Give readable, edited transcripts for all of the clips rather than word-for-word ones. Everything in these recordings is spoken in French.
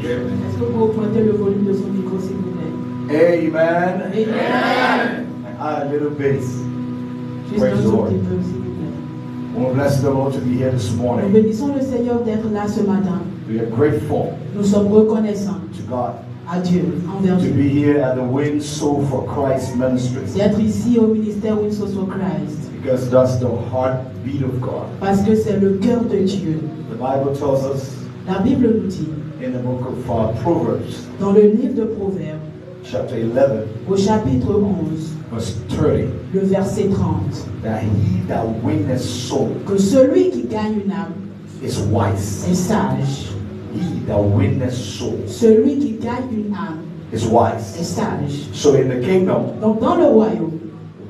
Est-ce que vous augmentez le volume de son micro, s'il vous plaît? Amen. Amen. A little bass. Juste Praise un the tout Lord. petit peu, s'il vous plaît. We bless the Lord to be here this Nous morning. bénissons le Seigneur d'être là ce matin. We are grateful Nous sommes reconnaissants to God à Dieu, envers to Dieu, be here at the Win Soul for Christ Ministries, d'être ici au ministère Win Souls for Christ. because that's the heartbeat of God. Parce que c'est le cœur de Dieu. The Bible tells us La Bible nous dit, in the book of Proverbs, dans le livre de Proverbes, chapter 11, au chapitre 11, verse 30, le verset 30, that he that winneth soul que celui qui gagne une âme is wise. est sage. He that winneth soul Celui qui gagne une âme is est wise. sage. So in the kingdom, Donc dans le royaume,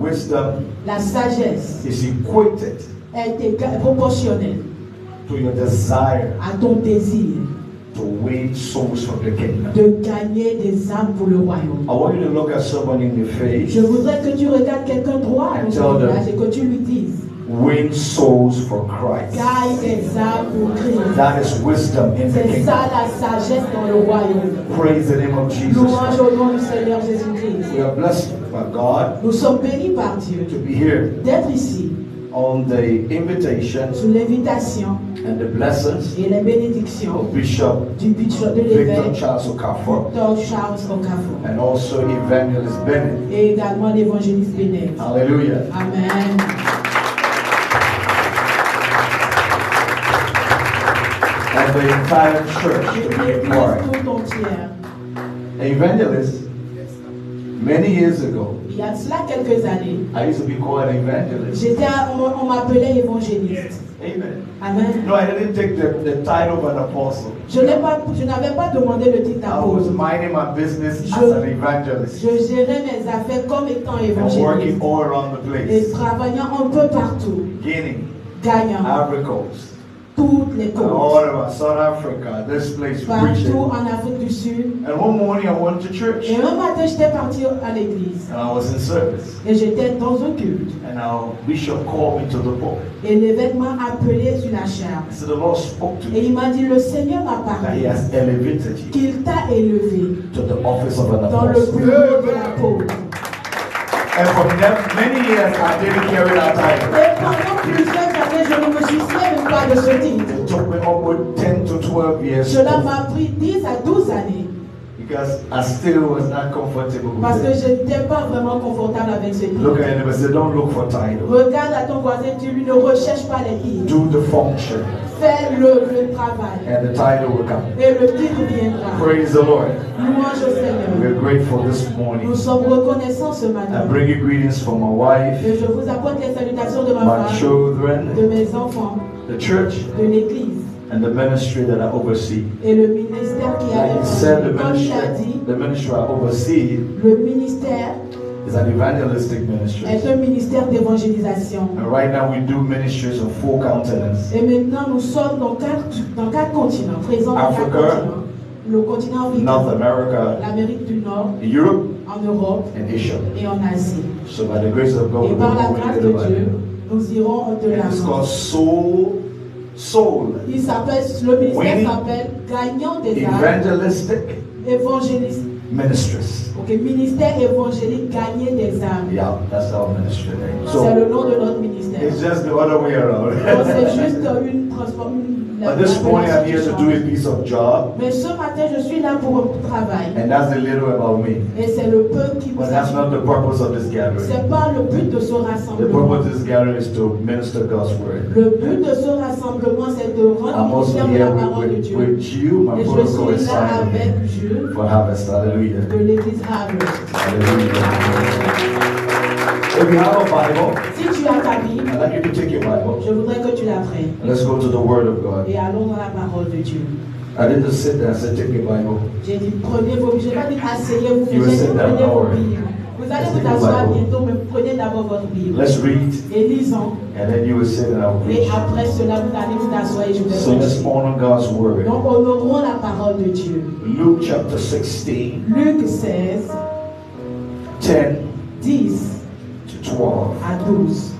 wisdom la sagesse is equated est proportionnelle to your desire à ton désir to win souls from the kingdom. de gagner des âmes pour le royaume. I want you to look at someone in the face. Je voudrais que tu regardes quelqu'un droit dans son visage et que tu lui dises, Win souls for Christ. gagne des âmes pour Christ. That is wisdom in the C'est kingdom. ça la sagesse dans le royaume. Praise the name of Jesus Louange Christ. au nom du Seigneur Jésus-Christ. We are blessed by God Nous sommes bénis par Dieu to be here d'être ici on the invitation sous l'invitation and the blessings et les bénédictions of Bishop du bishop de Victor l'évêque Charles Okafor Dr. Charles Okafor and also Evangelist Bennett. et également l'évangéliste Bennett. Hallelujah. Amen. And the entire church Et to be l'église part. tout entière. Evangelist, many years ago, Il y a de cela quelques années, I used to be called an evangelist. on m'appelait évangéliste. Amen. Amen. No, I didn't take the title of an apostle. Je n'avais pas demandé le titre I was d'apôtre. minding my business as an evangelist Je gérais mes affaires comme étant and évangéliste working all around the et place. travaillant un peu partout, Guinea, gagnant Ivory Coast, toutes les and côtes, all over South Africa, this place partout preaching. en Afrique du Sud. And one morning I went to church Et un matin, j'étais partie à l'église and I was in service. et j'étais dans un culte. And our bishop called me to the pulpit. Et l'évêque m'a appelé sur la chaire. So the Lord spoke to Et me il m'a dit, le Seigneur m'a that He parlé, has elevated you qu'il t'a élevé to the office of an dans le apostle. bureau de l'apôtre. And for many years I didn't carry that title. Et pendant plusieurs années, je ne me souciais même pas de ce titre. It took me upward 10 to 12 years Cela m'a pris 10 à 12 années because I still was not comfortable parce with que it. je n'étais pas vraiment confortable avec ce Look titre. at him and say, don't look for title. Regarde à ton voisin, tu lui ne recherches pas les titres. Do the function Fais le travail and the title will come. et le titre viendra. Praise the Lord. Louange au Seigneur. We're grateful this morning. Nous sommes reconnaissants ce I matin. bring you greetings from my wife, Et je vous apporte les salutations de ma my femme, de children, mes enfants, the church, de l'église and the ministry that I oversee. et le ministère qui a Like he said, comme il a dit, the ministry I oversee le ministère is an evangelistic est ministry. un ministère d'évangélisation. And right now we do ministries on 4 continents. Et maintenant, nous sommes dans quatre continents, présents dans 4 Africa, continents. Le continent North africain, America, l'Amérique du Nord, Europe, en Europe and Asia. et en Asie. So by the grace of God, Et we're par la going grâce to de the Dieu, Bible. nous irons de And it's l'avant. called Soul Il s'appelle, le ministère Winning s'appelle Gagnant des âmes, Evangelistic évangéliste. Ministries. Ok, ministère évangélique, gagner des âmes. Yeah, that's our ministry name. C'est So le nom de notre ministère. it's just the other way around. Donc c'est juste une transformation. But this morning I'm here to do a piece of job, Mais ce matin, je suis là pour un travail. and that's a little about me. Et c'est le peu qui vous But that's not the purpose of this gathering. C'est pas le but de ce The rassemblement. purpose of this gathering is to minister God's word. Le but de ce rassemblement, c'est de I'm rendre also ministère de here la parole de Dieu. with you, my Et je protocol suis là assignment avec Dieu for harvest. Hallelujah. de l'église Harvest. Hallelujah. If you have a Bible, Si tu as ta Bible, I'd like you to take your Bible. je voudrais que tu la prennes. And let's go to the Word of God. Et allons dans la parole de Dieu. I didn't just sit there and say, take your Bible. J'ai dit, prenez vos Bibles. Je n'ai pas dit, asseyez-vous. You will J'ai dit, sit down, prenez don't vos worry. Bibles. Vous allez Let's vous take your asseoir Bible. bientôt, mais prenez d'abord votre Bible. Let's read, Et lisons. and then you will sit and I'll Et preach. après cela, vous allez vous asseoir et je vais So let's prêcher. honor God's Word. Donc, honorons la parole de Dieu. Luke chapter 16, Luc 16, 10 10 to 12. à 12.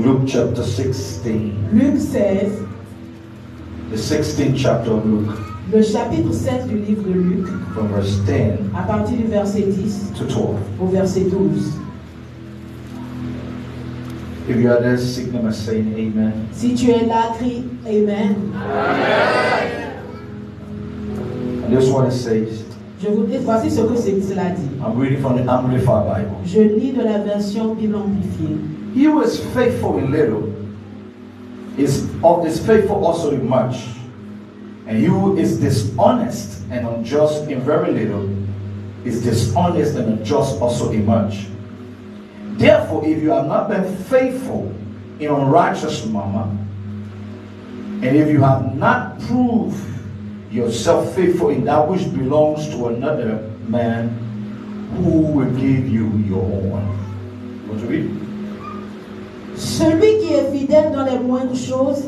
Luke chapter 16, Luc 16, the 16th chapter of Luke. Le chapitre 7 du livre de Luc, from verse 10 à partir du verset 10 to 12. au verset 12. If you are there, signal by saying amen. Si tu es là, crie Amen. And this is what it says. Je vous dis, voici ce que cela dit. I'm reading from the Amplified Bible. Je lis de la version Bible amplifiée. He who is faithful in little is faithful also in much. And he who is dishonest and unjust in very little is dishonest and unjust also in much. Therefore, if you have not been faithful in unrighteous mammon, and if you have not proved yourself faithful in that which belongs to another man, who will give you your own? You want to read? Celui qui est fidèle dans les moindres choses,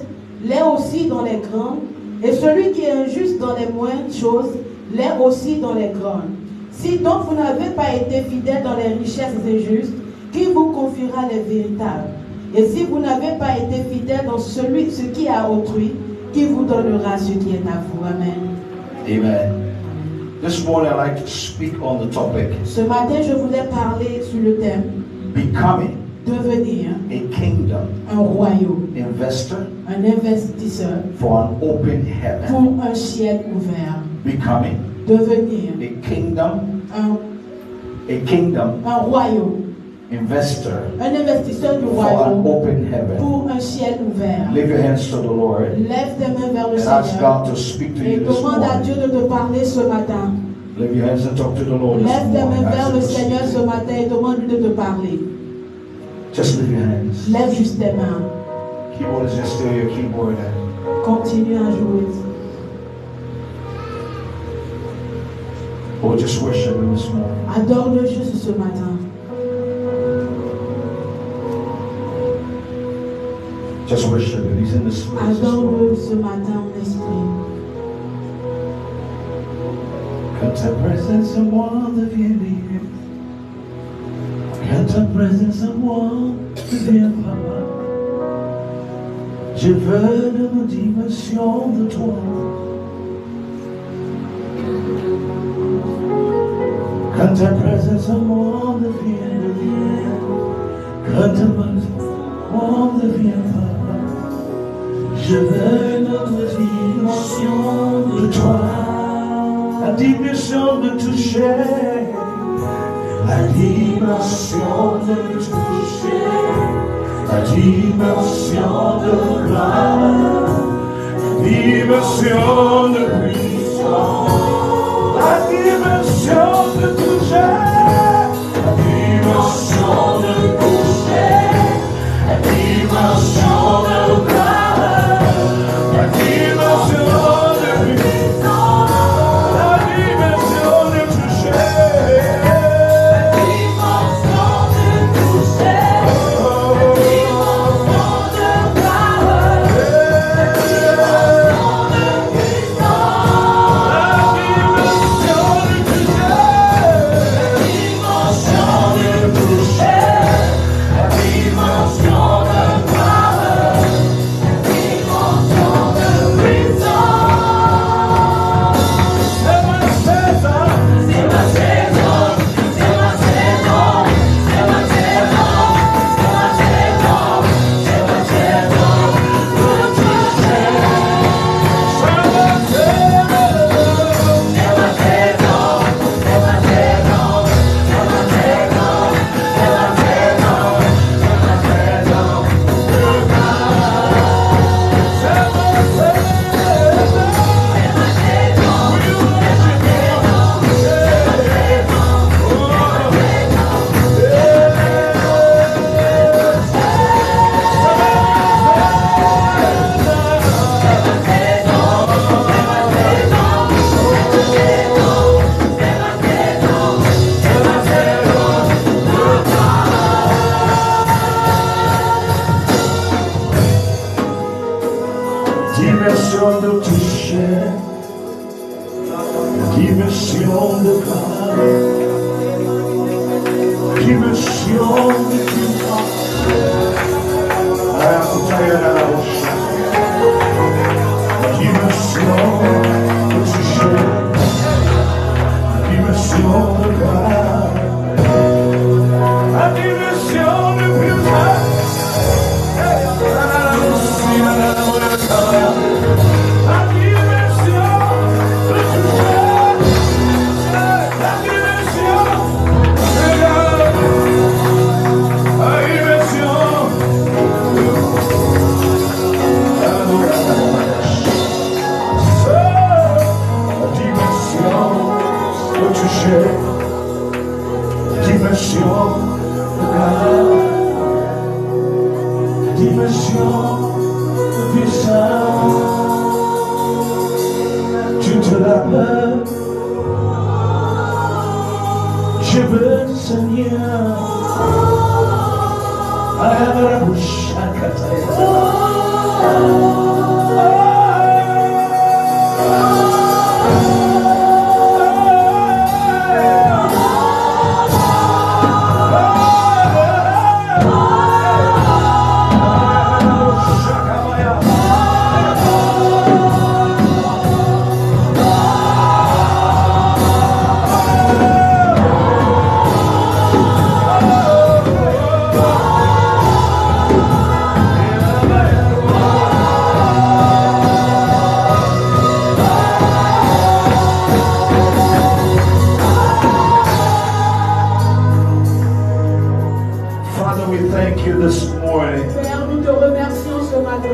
l'est aussi dans les grandes, et celui qui est injuste dans les moindres choses, l'est aussi dans les grandes. Si donc vous n'avez pas été fidèle dans les richesses injustes, qui vous confiera les véritables? Et si vous n'avez pas été fidèle dans ce qui est à autrui, qui vous donnera ce qui est à vous? Amen. Amen. This morning I'd like to speak on the topic Ce matin, je voulais parler sur le thème becoming devenir a kingdom un royaume, investor un investisseur for an open heaven. pour un ciel ouvert. Becoming Devenir a kingdom un royaume, investor un investisseur du for an royaume open heaven. pour un ciel ouvert. Lift your hands to the Lord Lève tes mains vers le and ask Seigneur God to speak to et you this demande à Dieu morning. de te parler ce matin. Lift your hands and talk to the Lord this Lève tes morning. mains vers Ask le him to Seigneur speak ce to you. matin et demande-lui de te parler. Just lift your hands. Lève juste tes mains. Keyboard is just still your keyboard. Continue à jouer. Or just worship him this morning. Adore-le juste ce matin. Just worship him. He's in the spirit. this morning. Adore-le ce matin en esprit. Come to presence of one of you near. Come to presence of one of you, Papa. Je veux une dimension de toi. Come to presence of one of you near. Come to presence of one of you, Papa. Je veux une dimension de toi. La dimension de toucher, la dimension de toucher, la dimension de gloire, la dimension de puissance, la dimension de toucher, la dimension de toucher, la dimension de gloire, la dimension de puissance. Dimension de toucher, dimension de gloire, dimension de puissance. Dimension de dimension de puissance. Tu te l'appelles. Je veux te Seigneur. Ayabara bouche à Kataya. This morning, Père, nous te remercions ce matin.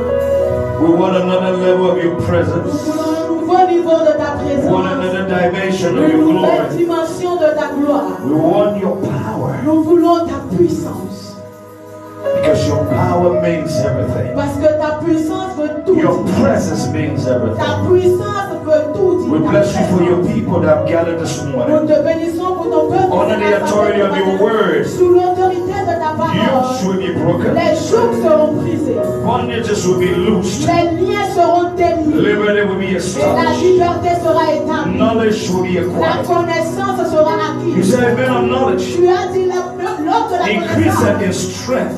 we want another level of your Nous presence. voulons un nouveau niveau de ta We want présence, another dimension of une your nouvelle glory. dimension de ta gloire. We want your power, Nous voulons ta puissance, because your power means everything. parce que ta puissance veut tout Your dire. presence means Ta everything. puissance veut tout dire. We Ta bless you for your présence. people that have gathered this Nous morning. te bénissons pour ton peuple. Under the authority of your word, Sous l'autorité de ta parole, yokes will be broken, les jougs seront brisés. bondages will be loosed, Les liens seront déliés. liberty will be Et la established, liberté sera établie. knowledge will be La acquired. connaissance sera You acquise. say, amen on knowledge. Tu as dit l'autre de la Increase connaissance. in strength.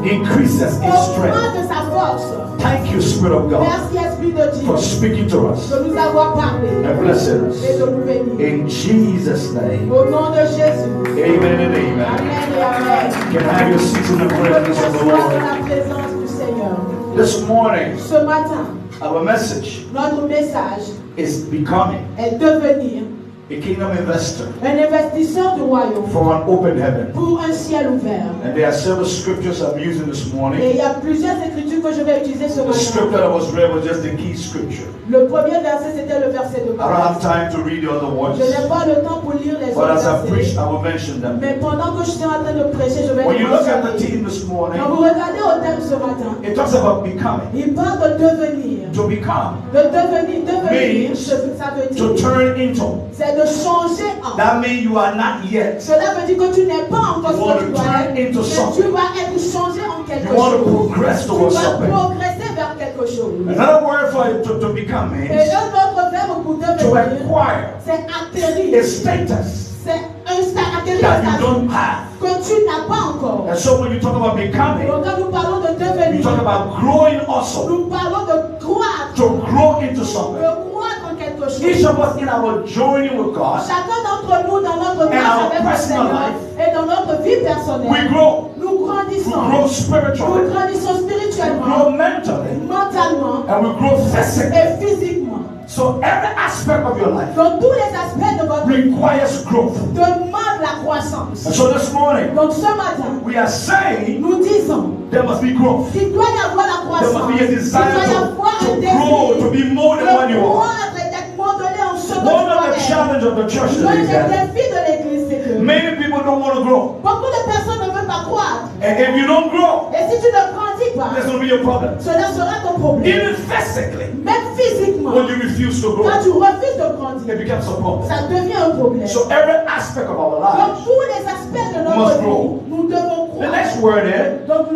Mais Increase us in strength. augmente sa force. Thank you, Spirit of God, Merci Esprit de Dieu for speaking to us de nous avoir parlé and blessing et us. de nous bénir. In Jesus' name, Au nom de Jésus. amen and amen. Amen et amen. You can have your seats in the Nous pouvons presence of the s'asseoir dans Lord. la présence du Seigneur. This morning, Ce matin, our message notre message is becoming est devenir a kingdom investor un investisseur du royaume for an open heaven. pour un ciel ouvert. And there are several scriptures I'm using this Et morning. il y a plusieurs écritures que je vais utiliser ce The scripture matin. that was read was just the key scripture. Le premier verset, c'était le verset de I don't have base. time to read the other ones, Je n'ai pas le temps pour lire les but as I autres preach, versets. I will mention them. Mais pendant que je suis en train de prêcher, je vais When les you look at the mentionner. theme this morning, Quand vous regardez au thème ce matin, it talks about becoming. il parle de devenir. To become, De devenir, Means ça veut to dire, turn into. c'est de changer en. That means you are not yet. Cela veut dire que tu n'es pas encore You ce want que tu to dois turn être, into mais something. tu vas être changé en quelque You want to chose. progress Tu towards vas something. progresser vers quelque chose. Another word for it to become Et means un autre verbe pour to devenir, acquire c'est atterrir. a status C'est un atterrir that you un don't have. statut que tu n'as pas encore. And so when you talk about becoming, Donc quand nous parlons de you devenir, talk about growing also. nous parlons de croître, To grow into something. de croître en quelque chose. Each of us in our journey with God, Chacun d'entre nous dans notre marche our avec le personal Seigneur et dans notre vie personnelle, we grow. nous We grandissons. grow Nous spiritually, grandissons we spirituellement, grow mentally, mentalement and we grow physically. et physiquement. So every aspect of your life Dans tous les aspects de votre vie, requires growth. demande la croissance. And so this morning, Donc ce matin, we are saying nous disons there must be growth. qu'il doit y avoir la There croissance. must be a Il doit desire y avoir un to grow, to désir be more than what de you are. croître et d'être modelé en ce que tu One of dois the être. challenges of the church L'un today is des that défis de l'église, c'est que many people don't want to grow. beaucoup de personnes ne veulent pas croître. And if you don't grow, Et si tu ne grandis pas, there's going to be a problem. cela sera ton problème. Even physically, Même physiquement, when you refuse to grow, quand tu refuses de it grandir, becomes a problem. ça devient un problème. So every aspect of our Dans lives, tous les aspects de must notre grow. vie, nous devons the croître. next word there Donc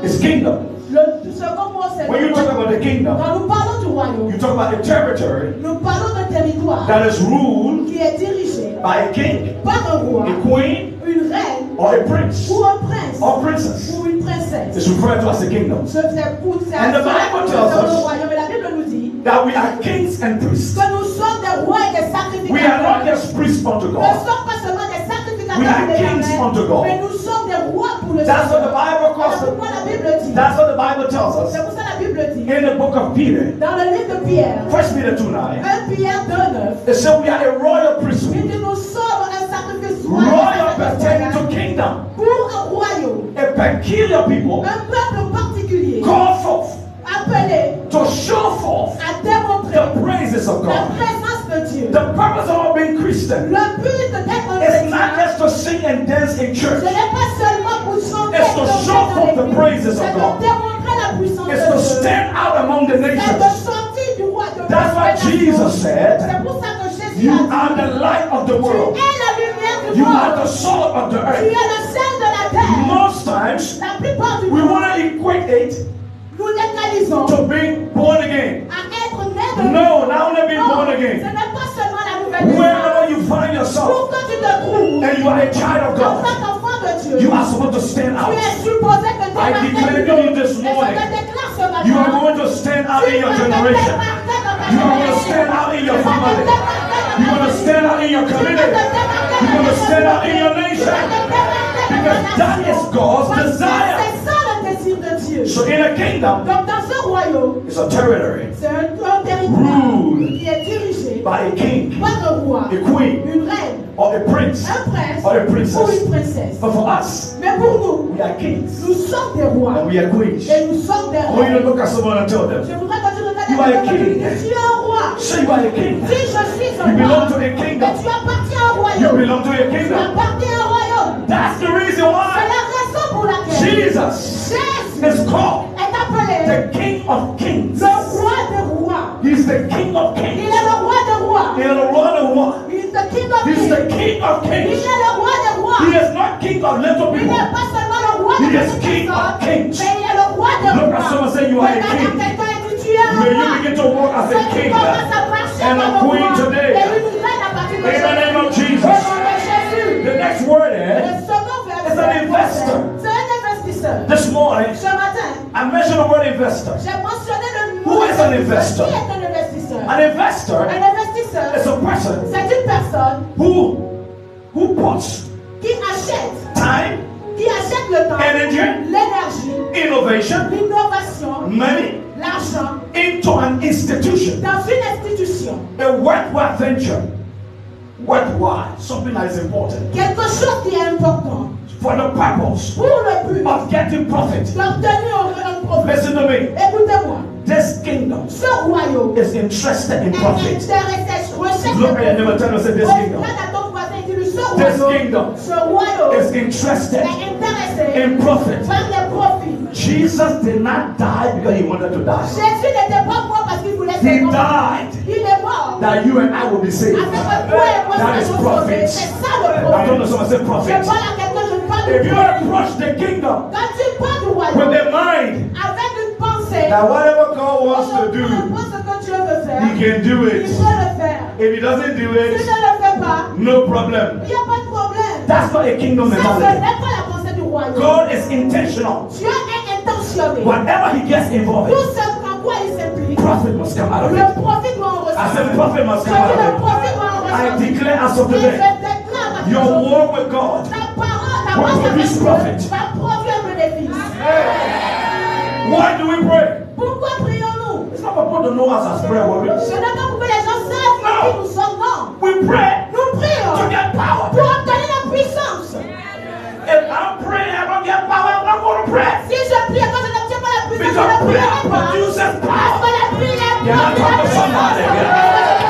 is kingdom. le second mot, c'est When you le talk royaume. about the kingdom, Quand nous parlons du royaume, you talk about a territory nous parlons d'un territoire that is ruled qui est dirigé by a king, par un roi, a queen, une reine or a prince, ou un prince or princess. ou une princesse. It's referred to as the kingdom. C'est pour ça And the Bible tells le us royaume. Et la Bible nous dit That we are kings and priests. que nous sommes des rois et des sacrificateurs. We are not just priests unto Nous ne God. sommes pas seulement des sacrificateurs We are pour kings l'Éternel, unto God. mais nous sommes des rois pour le That's what the Seigneur. Bible Voilà calls pourquoi us. la Bible dit. That's what the Bible tells us C'est pour ça la Bible dit. in the book of Peter. Dans le livre de Pierre, 1 Peter 2:9. 1 Pierre 2:9, It said we are a royal il priesthood, dit nous sommes un sacrifice royal pertaining to kingdom, pour un royaume, a peculiar people un peuple particulier, called forth appelé to show forth à démontrer the praises of la God. présence de Dieu. The purpose of our being Christian Le but d'être un is chrétien, not just to sing and dance in ce church. n'est pas seulement pour chanter It's It's to show forth the praises C'est of de God. démontrer la puissance It's de to Dieu. stand out among the C'est de nations. sortir du roi de That's why Jesus said, C'est pour ça que Jésus you a dit, are the light of the tu world. es la lumière du You are monde. the salt of the Tu earth. es le sel de la terre. Most times, La plupart du we temps, want to equate it nous légalisons to being born again. à être né de No, not only being Non, born ce again. n'est pas seulement la nouvelle naissance. Wherever you find yourself Pour que tu te trouves and you are a child of en God, tant qu'enfant de Dieu, you are supposed to stand tu out. es supposé te démarquer declare du to you lot. this Et je morning, te déclare ce matin, You are going to stand out in tu your vas te generation. démarquer dans ta You are going to génération. stand out in your Tu vas te family. démarquer dans You're ta going to famille. stand out in your Tu vas te community. démarquer You're dans going to ta stand out in your communauté. Tu nation. vas te démarquer dans Because ta that nation. is God's Parce que desire. c'est ça le désir de Dieu. So in a kingdom, Donc dans ce royaume, it's a territory c'est un territoire ruled qui est dirigé by a king, par un roi, a queen, une reine, or a prince, un prince or a ou princess. une princesse. But for us, Mais pour nous, we are kings nous sommes des rois and we are queens. et nous sommes des I want you to reines. look at someone and tell them, Je voudrais que tu regardes You are a quelqu'un et king. tu dis, tu es un roi. say you are a king. Si je suis un You roi, belong to a mais kingdom. tu appartiens à un You royaume. belong to a Tu kingdom. appartiens à un royaume. That's the reason C'est why la raison pour laquelle Jesus Jésus is called est appelé the King of Kings. le roi des rois. He's the King of Il Kings. est le roi des rois. He is the Lord of what? Il est le king of He's kings. the King of Il Kings. est le roi des rois. He is not King of little Il people. n'est pas seulement le roi He des is petites King of personnes, kings. mais il est le roi des Look rois. at someone say you are a Regarde king. quelqu'un et dis, tu es un May you roi. begin to walk as a Que tu king commences à marcher and a comme un queen roi today. et une reine à partir de In the name of Jésus. Jesus. Au nom de Jésus. The next word Le is, second It's an verset, investor. c'est un investisseur. this morning, Ce matin, I mentioned the word investor. j'ai mentionné le Who mot is an investor? Qui est un investisseur? An investor Un investisseur, is a person c'est une personne who puts qui achète le temps, energy, l'énergie, innovation, l'innovation, money l'argent into an institution, dans une institution. a worthwhile venture. Worthwhile, something that is important Quelque chose qui est important for the purpose pour le but of getting profit. d'obtenir un profit. Listen to me. Écoutez-moi, This kingdom ce royaume is interested in est profit. intéressé, recherche Look at your neighbor, tell us, say, this kingdom. Regarde à ton voisin et dis-lui, ce This royaume, kingdom ce royaume is interested est intéressé in profit. par les profits. Jesus did not die because he wanted to die. Jésus n'était pas mort parce qu'il voulait He se mort. died Il est mort. that you and I will be saved. Afin que toi et moi That is soyons sauvés. profit. C'est ça le I profit. don't know someone say Je profit. parle à quelqu'un, je parle If du you profit. approach the kingdom Quand tu parles du with royaume a mind avec une pensée, that whatever God wants to peu do, importe ce que Dieu veut faire, he can do il it. peut le faire. If he doesn't do Si it, je ne le fais pas, no problem. il n'y a pas de problème. That's not a kingdom Ça, ce mentality. n'est pas la pensée du royaume. God is intentional. Dieu est intentionné. Whatever he gets involved in, Tout ce en quoi il s'implique, profit must come out of le it. profit doit en I said ressortir. profit must Je come out dis of le it. profit doit en I ressortir. declare as of Et je today, déclare à your ce jour, walk with God ta parole, ta will marche avec produce Dieu profit. va produire un bénéfice. Why do we pray? Pourquoi prions-nous? It's not for people to know us as prayer warriors. Ce n'est pas pour que les gens sachent qui nous sommes, non. We pray Nous prions to get power. pour obtenir la puissance. If I'm praying, I don't get power, I'm not going to pray. Si je prie et que je n'obtiens pas la puissance, je Because ne prayer prierai pas. produces Parce power. que la prière You're not produit la talking to somebody. puissance.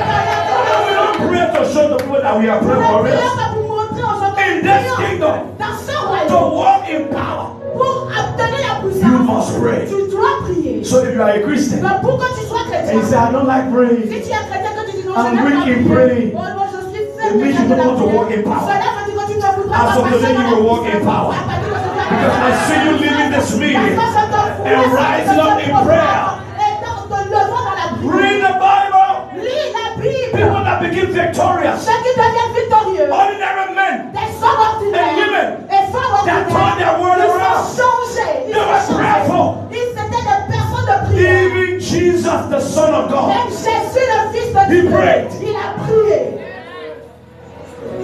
We don't pray to show the people that we are Nous prayer ne prions warriors. pas pour montrer aux gens que In nous this prions. kingdom, Dans ce to royaume, walk in power, pour obtenir la you puissance, must pray. tu dois prier. So if you are a Christian Mais pour que tu sois and chrétien, you say, I don't like si praying, tu es chrétien que tu dis non, I'm je n'aime weak pas in prier. praying. Oh non, je suis It faible means you de la don't want to prière. walk in power. Cela veut dire que tu ne voudras As pas of marcher today, dans you la will walk in puissance. power. À partir de ce jour, Because I see you leaving this meeting parce que je te vois and rising up in prayer. et te levant dans la prière. Read the Bible. Lis la Bible. People that begin victorious, Ceux qui deviennent victorieux, ordinary men, des hommes ordinaires And women et femmes that turn their world ordinaires, around. ils sont changés. Ils They were sont prayerful. changés. Ils étaient des personnes de prière. even Jesus, the Son of God, Même Jésus, le Fils de He Dieu, prayed. il a prié.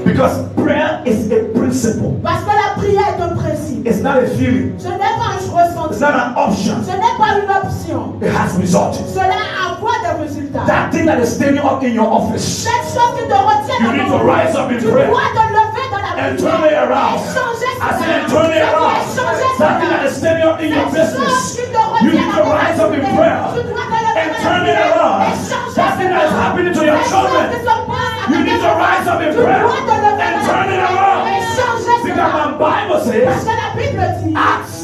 because prayer is a principle. Parce que la prière est un principe. It's not a feeling. Ce n'est pas un ressenti. It's not an option. Ce n'est pas une option. It has resulted. Cela envoie des résultats. That thing that is standing up in your office, Cette chose qui te retient You need to rise up in tu prayer dois te lever dans la and prière turn it around. et changer I cela. said, turn it around. Tu dois changer That thing that cela. is standing up in your Cette chose business, qui te you retient need to dans ta rise up in activité, prayer tu dois te lever and dans la turn it prière around. et changer That thing that is cela. happening to your Cette chose children, qui se passe avec you need tes to rise up in tu prayer dois te lever and dans la turn it prière around. et changer Because cela. my Bible Parce says, que la Bible dit, ask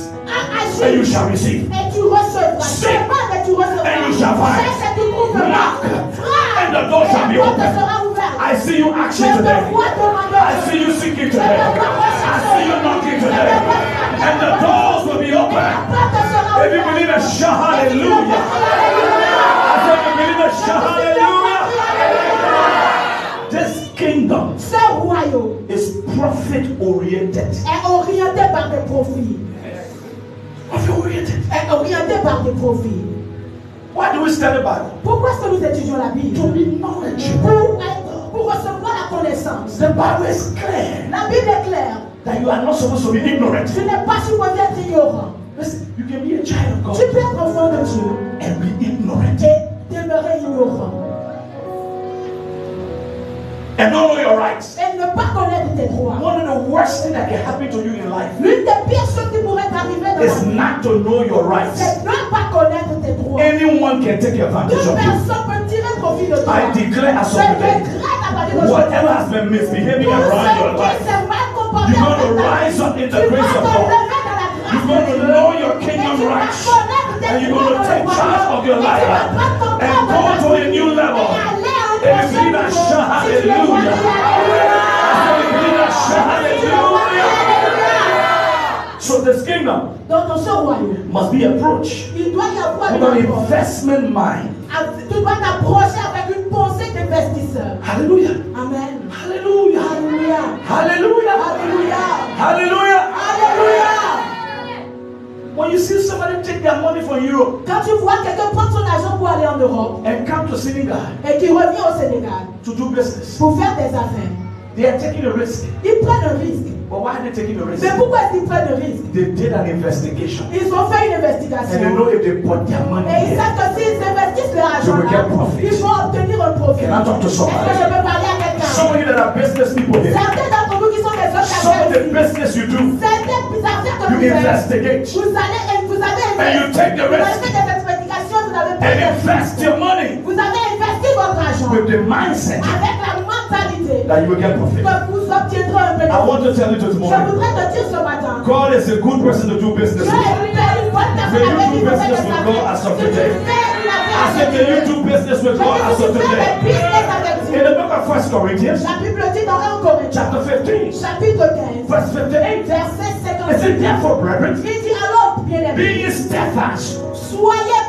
and you shall receive. Et tu recevras. Seek, Demande et tu recevras. and you shall find. Cherche et tu trouveras. Knock, Frappe, and the door et shall be la porte open. sera ouverte. I see you Je actually te today. vois demander. I see you seeking today. I see you knocking today. And the doors will be open. La porte sera If you ouverte. believe it, shout hallelujah. I said, if you believe it, shout hallelujah. This kingdom Ce royaume is profit oriented. est orienté par des profits. Profit oriented. Est orienté par des profits. Why do we study the Bible? Pourquoi est-ce que nous étudions la Bible? To be knowledgeable. Pour recevoir la connaissance. The Bible is clear La Bible est claire. that you are not supposed to be ignorant. Tu n'es pas supposé être ignorant. Listen, you can be a child of Tu God peux être enfant de Dieu and be ignorant et demeurer ignorant. and not know your rights. Et ne pas connaître tes droits. One of the worst things that can happen to you in life L'une des pires choses qui pourrait t'arriver dans la is vie, not to know your rights. c'est de ne pas connaître tes droits. Anyone can take advantage Toute of you. personne peut tirer profit de toi. I declare as Je of today, décrète à partir de whatever has been misbehaving Tout around your ce qui life, s'est mal comporté you're going avec to ta vie, rise up in tu the vas grace te of God. lever dans la grâce You're de going to Dieu. know your Et kingdom tu vas rights. connaître tes And you're droits going to dans take le charge royaume. of your Et tu life vas prendre ton and temps go dans to la a vie. new level. Et aller à un And you prochain believe that, niveau. shout Si tu le vois, hallelujah. dis alléluia. I believe that, shout Si tu le vois, dis hallelujah. alléluia. So this kingdom Dans ce royaume, must be approached il doit y avoir with une an approche. investment mind. Tu dois t'approcher avec une pensée d'investisseur. Hallelujah. Amen. Hallelujah. Alléluia. Hallelujah. Alléluia. Hallelujah. Alléluia. When you see somebody take their money from Europe Quand tu vois quelqu'un prendre son argent pour aller en Europe and come to Senegal et qui revient au Sénégal to do business, pour faire des affaires, they are taking a risk. ils prennent un risque. But why are they taking a risk? Mais pourquoi est-ce qu'ils prennent un risque? They did an investigation. Ils ont fait une And they investigation. know if they put their money Et ils here, savent que s'ils investissent leur argent will là, get profit. ils vont obtenir un profit. Can I talk to Est-ce que je somebody? peux parler à quelqu'un? Some of you that are business people here, Certains d'entre vous qui sont des hommes some of d'affaires the ici, business you do, certaines affaires que you vous faites, investigate vous avez and you take the vous avez risk fait des investigations, vous avez and pris des invest your money vous avez investi votre argent with the mindset avec la mentalité that you will get profit. que vous obtiendrez un I want to bénéfice. tell you this Je morning, voudrais te dire ce matin, God is a good person to do business Dieu with. est une bonne personne May you avec do qui vous faites business des with God as affaires. of Si tu today. fais une I affaire said, avec may you Dieu, do business with God as si of tu fais today. des business avec In Dieu, the book of 1 Corinthians, la Bible dit dans 1 Corinthiens, chapter 15, chapitre 15, verse 58, verset it 56, said, therefore, brethren, il dit alors, bien aimé, be ye steadfast, soyez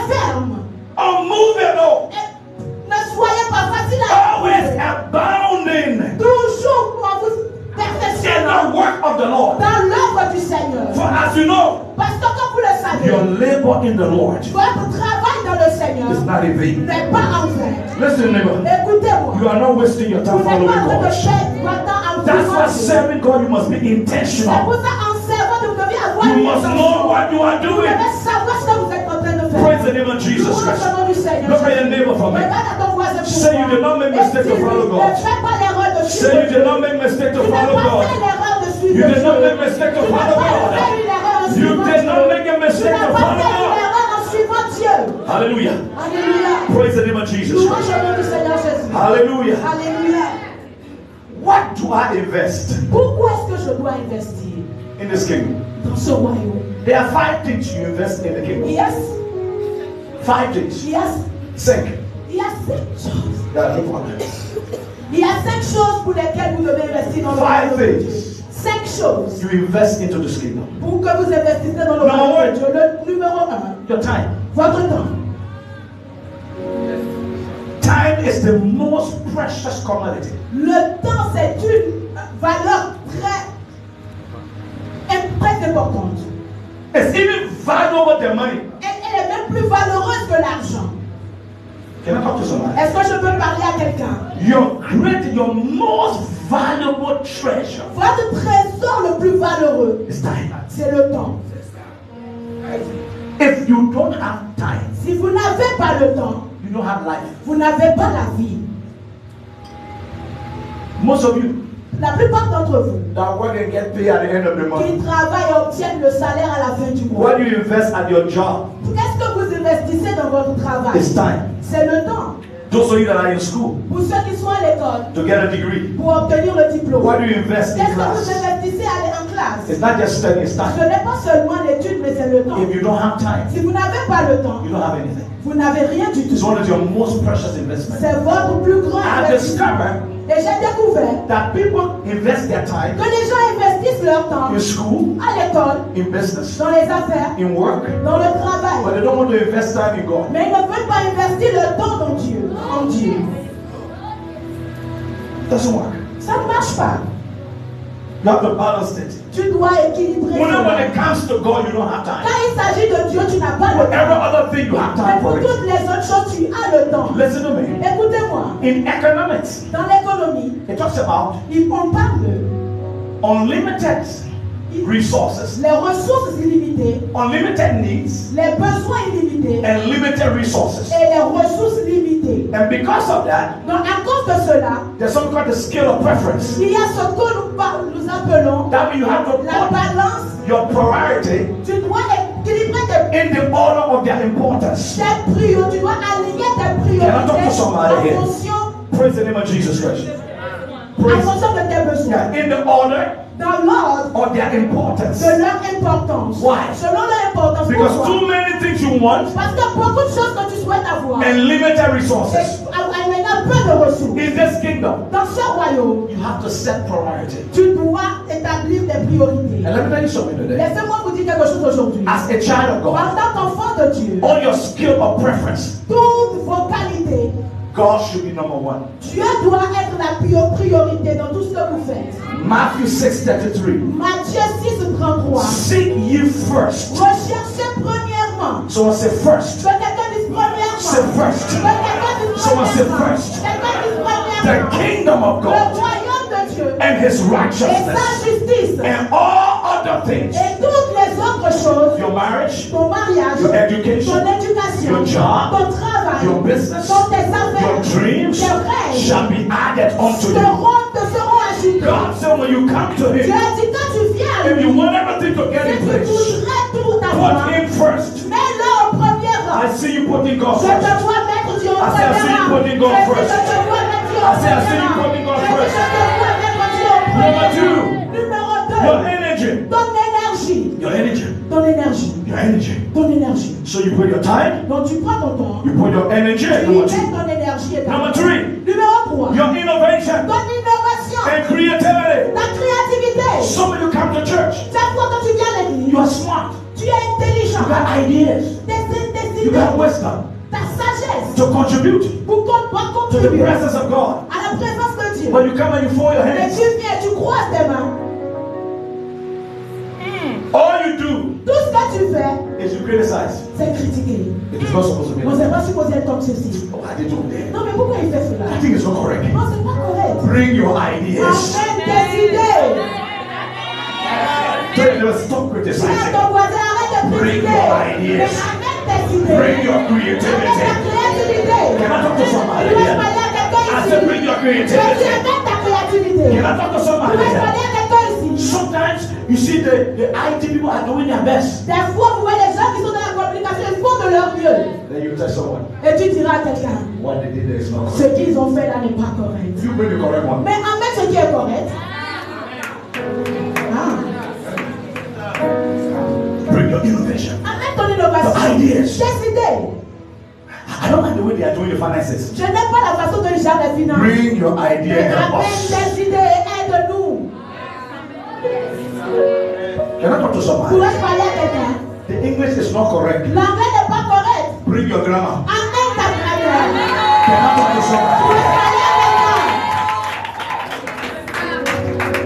fermes, unmovable, et ne soyez pas faciles à always éprouver. abounding Toujours en vous in perfectionnant the work of the Lord. dans l'œuvre du Seigneur. For as you know, Parce que comme vous le your savez, labor in the Lord votre travail dans le Seigneur is not in vain. n'est pas en vain. Listen, neighbor, Écoutez-moi. you are not wasting your time Vous n'êtes following pas en train de God. perdre votre temps en That's why suivant Dieu. serving God, you must be C'est intentional. pour ça en servant, vous devez avoir You une must intention. know what you are Vous doing. devez savoir ce que vous êtes en train de faire. Praise the name of Jesus Louez Christ. le nom du Seigneur. Look at your neighbor for me. Regarde à ton voisin pour Say you moi. did not make Et mistake to dis-lui, follow God. ne fais pas l'erreur de Say suivre you did Dieu. not make mistake to Tu n'as follow pas God. fait l'erreur de suivre You did Dieu. not make mistake to Tu n'as follow pas God. fait une erreur en You suivant did not Dieu. make a Tu mistake n'as to pas follow fait une God. erreur en suivant Dieu. Hallelujah. Alléluia. Praise the name of Jesus Louange Christ. au nom du Seigneur Jésus. Hallelujah. Alléluia. What do I invest Pourquoi est-ce que je dois investir in this kingdom? dans ce royaume? There are 5 things you invest in the kingdom. Yes. 5 things. Yes. 5. Il y a 5 choses. Yeah, no problem. Il y a 5 choses pour lesquelles vous devez investir dans le 5 royaume. things 5 choses you invest into this kingdom. pour que vous investissez dans le Number royaume one. de Dieu. Le numéro 1, Your time. votre temps. Time is the most precious commodity. Le temps, c'est une valeur très importante. It's even valuable than money. Elle est même plus valeureuse que l'argent. Can I talk to somebody? Est-ce que je peux parler à quelqu'un? Your most valuable treasure Votre trésor le plus valeureux, is time. c'est le temps. If you don't have time, Si vous n'avez pas le temps, you don't have life. vous n'avez pas la vie. Most of you La plupart d'entre vous that work and get paid at the end of the month, qui travaillent et obtiennent le salaire à la fin du mois, what you invest at your job qu'est-ce que vous investissez dans votre travail? is time. C'est le temps. Those of you that are in school, Pour ceux qui sont à l'école, to get a degree, pour obtenir le diplôme, why do you invest in qu'est-ce que vous class? investissez à aller en classe? It's not just studying, it's Ce time. n'est pas seulement l'étude, mais c'est le temps. If you don't have time, Si vous n'avez pas le temps, you don't have anything. vous n'avez rien du It's tout. one of your most precious investments. C'est votre plus grand I investissement. discovered Et j'ai découvert that people invest their time que les gens investissent leur temps in school, à l'école, in business, dans les affaires, in work, dans le travail. but they don't want to invest time in God. Mais ils ne veulent pas investir le temps dans Dieu, en Dieu. It doesn't work. Ça ne marche pas. You have to balance it. Tu dois équilibrer When cela. it comes to God, you don't have time. Quand il s'agit de Dieu, tu n'as pas For le every temps. other thing, you have Mais time pour for it. toutes les autres choses, tu as le temps. Listen to me. Écoutez-moi, In economics, dans l'économie, it talks about on parle de unlimited resources, les ressources illimitées, unlimited needs, les besoins illimités and limited resources. et les ressources limitées. And because of that, Donc à cause de cela, there's something called the scale of preference. il y a ce que nous appelons That means you have to la put balance. your priority Tu dois équilibrer tes in the order of their importance. priorités, tu dois aligner tes Can I talk to priorités somebody here? en fonction, Praise the name of Jesus Christ. en Praise. fonction de tes besoins, Yeah, in the order dans l'ordre of their importance. de leur importance. Why? Selon leur importance. Because Pourquoi? too many things you want Parce que beaucoup de choses que tu souhaites avoir and limited et resources. avec un peu de ressources. In this kingdom, Dans ce royaume, you have to set priority. tu dois établir tes priorités. And let me tell you something today. Laissez-moi vous dire quelque chose aujourd'hui. As a child of God, En tant qu'enfant de Dieu, on your scale of preference, toutes vos qualités, God should be number one. Dieu doit être la priorité dans tout ce que vous faites. Matthew 6:33. Matthieu 6:33. Seek ye first. Recherchez premièrement. Someone say first. Que quelqu'un dise premièrement. Say first. Que quelqu'un dise Someone say premièrement. first. Quelqu'un dise The premièrement. kingdom of Le God royaume de Dieu and his et sa righteousness justice and all other things. et toutes les autres choses, Your marriage, ton mariage, your education, ton éducation, your job, ton travail, your business, ton tes your affaires, dreams tes rêves shall be added unto you. seront ajoutés. God said when you come to Dieu him, a dit quand tu viens à if lui, you want everything to get si in tu place, voudrais tout avoir, put him first. mets-le au premier rang. I see you putting God Je te first. vois mettre Dieu au I say, I see you premier rang. putting God Je dis, first. je te vois mettre Dieu au I say, I see premier you rang. putting God Je dis, first. je te vois mettre Dieu au premier Number rang. two, Numéro your 2, energy. ton énergie. Your energy. Ton énergie. Your energy. Ton énergie. So you put your time, Donc tu prends ton temps, you put your energy, tu and y number mets two. ton énergie et ta Number three, Numéro 3, your innovation ton innovation, and creativity. ta créativité. Some of you come to church, Chaque fois que tu viens à l'église, you are smart, tu es intelligent. you got ideas, Tes you got idées, wisdom ta sagesse to contribute pour pouvoir to the contribuer presence of God. à la présence de Dieu. But you come and you fold your Mais hands. tu viens, tu croises tes mains. All you do Tout ce que tu fais, is you criticize. c'est critiquer. It is not supposed to be On ne like s'est that. pas supposé être comme ceci. Oh, I didn't do that. Non, mais pourquoi il fait cela? I think it's not correct. Non, c'est pas correct. Bring your ideas. Amène tes idées. Tell them, stop Dis à criticizing. ton voisin, arrête de Bring critiquer. your Mais ideas. amène tes idées. Bring your Amène ta creativity. créativité. Can I talk to somebody Tu vas here? parler à quelqu'un I ici. said, bring your Je dis, creativity. amène ta créativité. Can I talk to Tu somebody vas here? parler à quelqu'un ici. Sometimes you see the IT people are doing their best. Des fois, vous voyez les gens qui sont dans la communication, ils font de leur mieux. Then you tell someone, Et tu diras à quelqu'un, what they did there is not ce correct. qu'ils ont fait là n'est pas correct. You bring the correct one. Mais amène ce qui est correct. Ah. Bring your innovation. Amène ton innovation. Your ideas. Tes idées. I don't like the way they are doing the finances. Je n'aime pas la façon dont ils gèrent les finances. Bring your idea Mais and help amène us. tes idées et aide-nous. Can I talk to somebody? Pourrais-je parler à quelqu'un? The English is not correct. L'anglais n'est pas correct. Bring your grammar. Amène ta grammaire. Can I talk to somebody? Pourrais-je parler à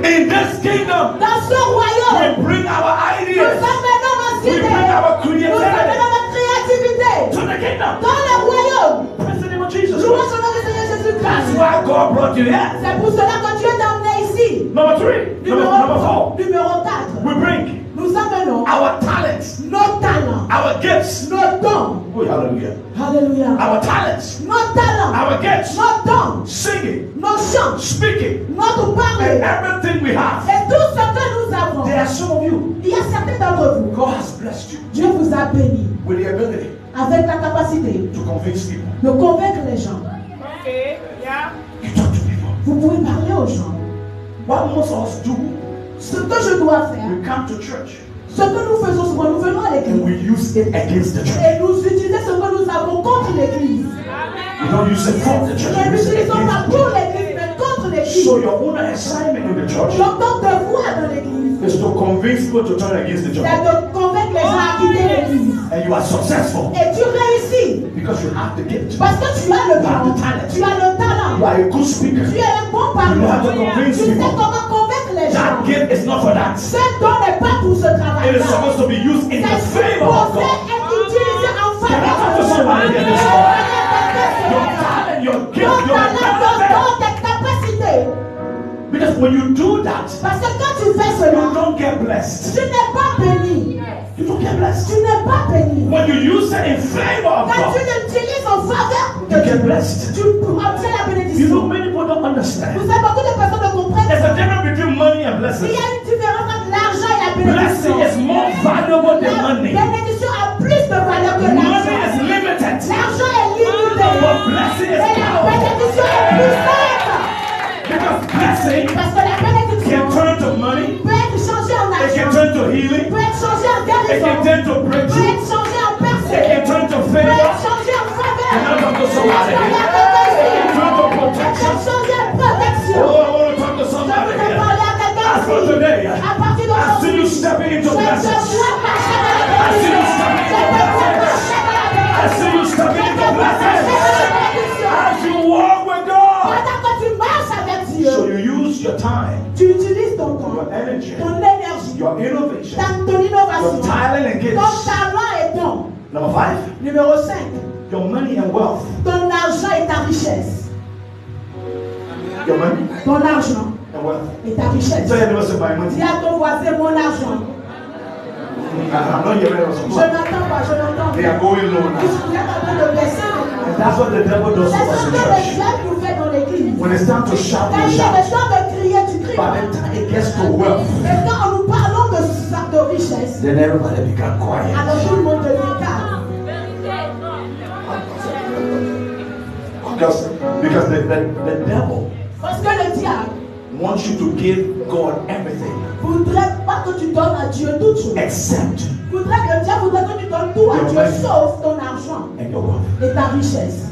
In this kingdom, quelqu'un? Dans ce royaume, we bring our nous ideas amenons nos We idées. bring our Nous creativity amenons notre créativité. to the kingdom. Dans le royaume. Praise the name of Jesus. Louange au nom du Seigneur That's Jésus-Christ. why God brought you here. C'est pour cela que Dieu t'a emmené ici. Number three. Number four. Numéro 4. We bring Nous amenons our talents, nos talents, our gifts. nos dons. Oh, hallelujah. Alléluia. Our talents, Nos talents, our gifts, nos dons, singing, nos chants, speaking, notre and parler. everything we have. Et tout ce que nous avons. There are some of you. Il y a certains d'entre vous. God has blessed you Dieu vous a béni with the ability avec la capacité to convince people. de convaincre les gens. You talk to people. Vous pouvez parler aux gens. What most of us do, Ce que je dois faire, we come to church ce que nous faisons souvent, nous venons à and l'église. we use it against the church. Et nous utilisons ce que nous avons contre l'église. We don't use it for the church. Ne We use it l'utilisons pas against the pour church. l'église, mais contre l'église. So your own assignment in the church Donc ton devoir dans l'église, is to convince people to turn against the c'est church. de convaincre les gens à quitter l'église. And you are successful Et tu réussis because you have the gift. parce que tu as le talent. Tu as le talent. You are a good speaker. Tu es un bon You know how to parleur. convince Tu sais people. comment convaincre les gens. That gift is not for that. Ce don n'est pas pour ce It is travail-là. supposed to be used in the C'est favor of supposé God. être utilisé en Can I talk to faveur somebody here this morning? Your de talent, your gift, ton your talent, ton benefit. don, tes capacités. Because when you do that, Parce que quand tu fais you cela, don't get blessed. tu n'es pas béni. You don't get blessed. Tu n'es pas béni. When you use it in favor of Quand tu God, l'utilises en faveur you de get Dieu, blessed. tu obtiens la You know, bénédiction. many people don't Vous understand. savez, beaucoup de personnes ne comprennent There's a pas. difference between money and Il blessing. y a une différence entre l'argent et la Blessing bénédiction. is more valuable than La money. bénédiction a plus de valeur que Money l'argent. is limited, L'argent est limité. but blessing Et is la powerful. bénédiction est puissante. Because blessing Parce que la bénédiction can turn to money, peut être changée en it can argent, turn to healing, peut être changée en it can guérison, turn to peut breakthrough, être changée en it percée, can turn to peut favor, être changée en faveur. Can I talk to Est-ce somebody? qu'il y a It quelqu'un ici? can turn to Peut protection. être changée en Oh, protection. I want to talk to Je somebody voudrais here. parler à quelqu'un As for ici. today, À partir I see d'aujourd'hui, you stepping je into te blessings. vois marcher dans la I see you bénédiction. stepping Je te into vois blessings. marcher dans la I bénédiction. see you stepping Je into te vois marcher dans blessings. la bénédiction. As you walk with God. Pendant que tu marches avec So Dieu, you use your time, tu utilises ton temps, your energy, ton énergie, your innovation, ton innovation, your talent and ton gifts. talent et don. Number 5, Numéro 5, your money and wealth. ton argent et ta richesse. Your money Ton argent and wealth. et ta richesse. Tell your neighbor, say, my money. Dis à ton voisin, mon argent. I'm not hearing it. Je n'entends pas, je n'entends They pas. are going low Vous now. êtes en train de baisser maintenant. And that's what the devil does C'est to us ce in que le church. diable nous fait dans l'église. When it's time to shout, Quand we il est shout. le temps de crier, tu cries. By the time it gets to wealth, Et quand nous parlons de richesse, then everybody become quiet. alors tout le monde devient calme. Because the devil Parce que le diable wants you to give God everything ne voudrait pas que tu donnes à Dieu toute chose. except Le diable voudrait que tu donnes tout à Your Dieu, money. sauf ton argent and your wealth. et ta richesse.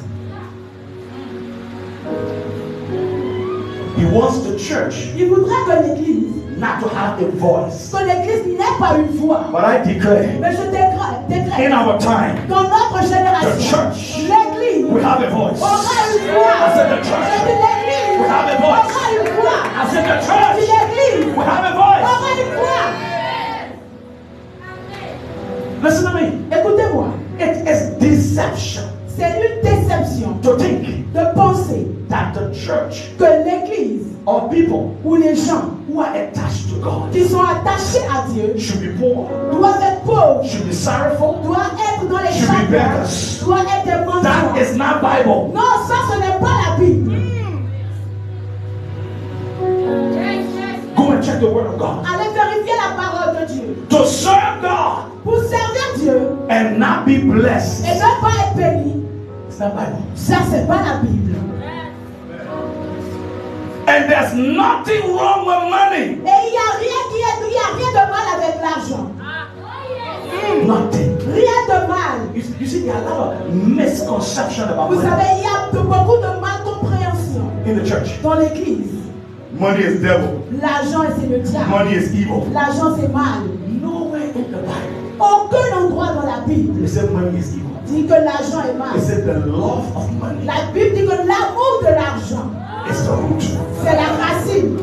He wants the church Il voudrait que l'église, not to have a voice. que l'église n'ait pas une voix. But I declare, Mais je déclare, in our time, dans notre the génération, church l'église will have a voice. aura une voix. I said the Je church dis l'église will have a voice. aura une voix. I said the Je dis church l'église will have a voice. aura une voix. Listen to me. Écoutez-moi, It is deception c'est une déception to think de penser that the church que l'église or people ou les gens who are attached to God qui sont attachés à Dieu should be poor, doivent être pauvres, should be sorrowful. doivent être dans les Should be chambres, beggars. doivent être des mendiants. That is not Bible. Non, ça ce n'est pas la Bible. Go and check the word of God. Allez vérifier la parole de Dieu. To serve God Pour servir Dieu and not be blessed. et ne pas être béni, It's not Bible. ça c'est pas la Bible. And there's nothing wrong with money. Et il n'y a rien de mal avec l'argent. Nothing. Rien de mal. You see, there are a lot of misconception about Vous money savez, il y a beaucoup de malcompréhension in the church. dans l'église. Money is devil. L'argent c'est le diable. Money is evil. L'argent c'est mal. Nowhere in the Bible Aucun endroit dans la Bible it said money is evil. dit que l'argent est mal. It said the love of money La Bible dit que l'amour de l'argent, is the root. c'est la racine.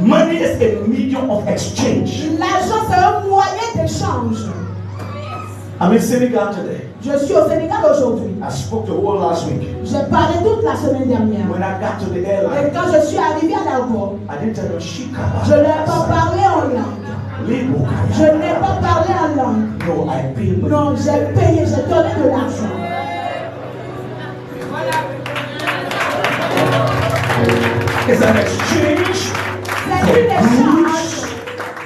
Money is a medium of exchange. L'argent, c'est un moyen d'échange. I'm in Senegal today. Je suis au Sénégal aujourd'hui. I spoke to the world last week. J'ai parlé toute la semaine dernière. When I got to the Et airline, quand je suis arrivé à l'aéroport, I didn't tell them Shikaba. je n'ai pas parlé en langue. Je n'ai pas parlé en langue. No, I paid money. Non, j'ai payé, j'ai donné de l'argent. It's an exchange C'est une échange.